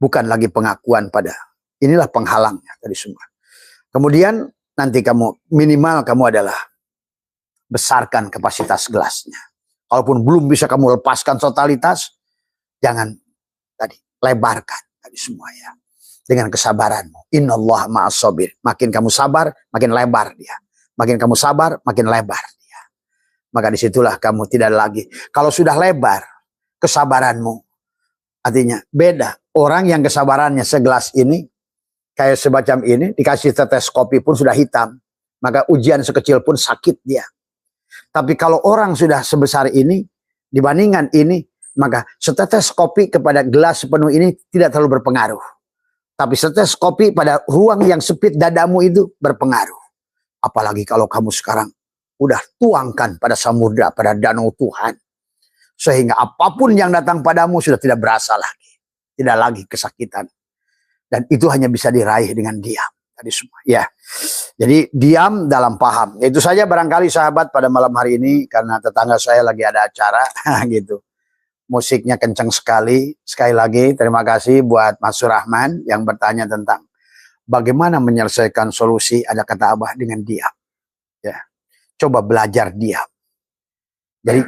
Bukan lagi pengakuan pada, inilah penghalangnya tadi semua. Kemudian nanti minimal kamu adalah besarkan kapasitas gelasnya. Kalaupun belum bisa kamu lepaskan totalitas, jangan tadi lebarkan tadi semua ya. Dengan kesabaranmu. Innallaha ma'as sabir. Makin kamu sabar, makin lebar dia. Makin kamu sabar, makin lebar dia. Maka disitulah kamu tidak lagi. Kalau sudah lebar kesabaranmu, artinya beda. Orang yang kesabarannya segelas ini, kayak semacam ini, dikasih tetes kopi pun sudah hitam. Maka ujian sekecil pun sakit dia. Tapi kalau orang sudah sebesar ini, dibandingkan ini, maka setetes kopi kepada gelas sepenuh ini tidak terlalu berpengaruh. Tapi setetes kopi pada ruang yang sempit dadamu itu berpengaruh. Apalagi kalau kamu sekarang udah tuangkan pada samudra, pada danau Tuhan. Sehingga apapun yang datang padamu sudah tidak berasa lagi. Tidak lagi kesakitan. Dan itu hanya bisa diraih dengan diam. Tadi semua. Ya. Jadi diam dalam paham. Itu saja barangkali sahabat pada malam hari ini. Karena tetangga saya lagi ada acara. Gitu. Musiknya kencang sekali. Sekali lagi terima kasih buat Mas Surahman yang bertanya tentang bagaimana menyelesaikan solusi ada kata Abah dengan diam. Ya. Coba belajar diam. Jadi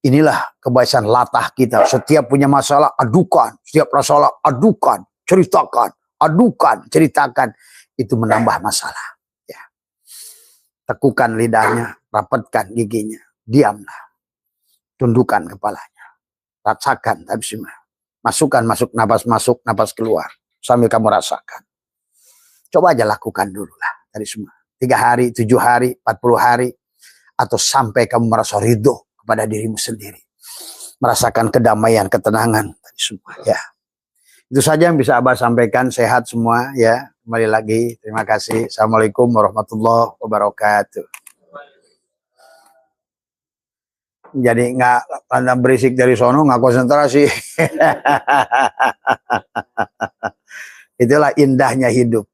inilah kebiasaan latah kita. Setiap punya masalah adukan. Setiap masalah adukan. Ceritakan. Itu menambah masalah. Ya. Tekukan lidahnya. Rapatkan giginya. Diamlah. Tundukkan kepalanya. Rasakan, masuk, napas masuk, napas keluar. Sambil kamu rasakan. Coba aja lakukan dulu lah. Tadi semua. 3 hari, 7 hari, 40 hari. Atau sampai kamu merasa ridho kepada dirimu sendiri. Merasakan kedamaian, ketenangan. Tadi semua, ya. Itu saja yang bisa Abah sampaikan. Sehat semua, ya. Kembali lagi. Terima kasih. Assalamualaikum warahmatullahi wabarakatuh. Jadi nggak berisik dari sono, nggak konsentrasi. Itulah indahnya hidup.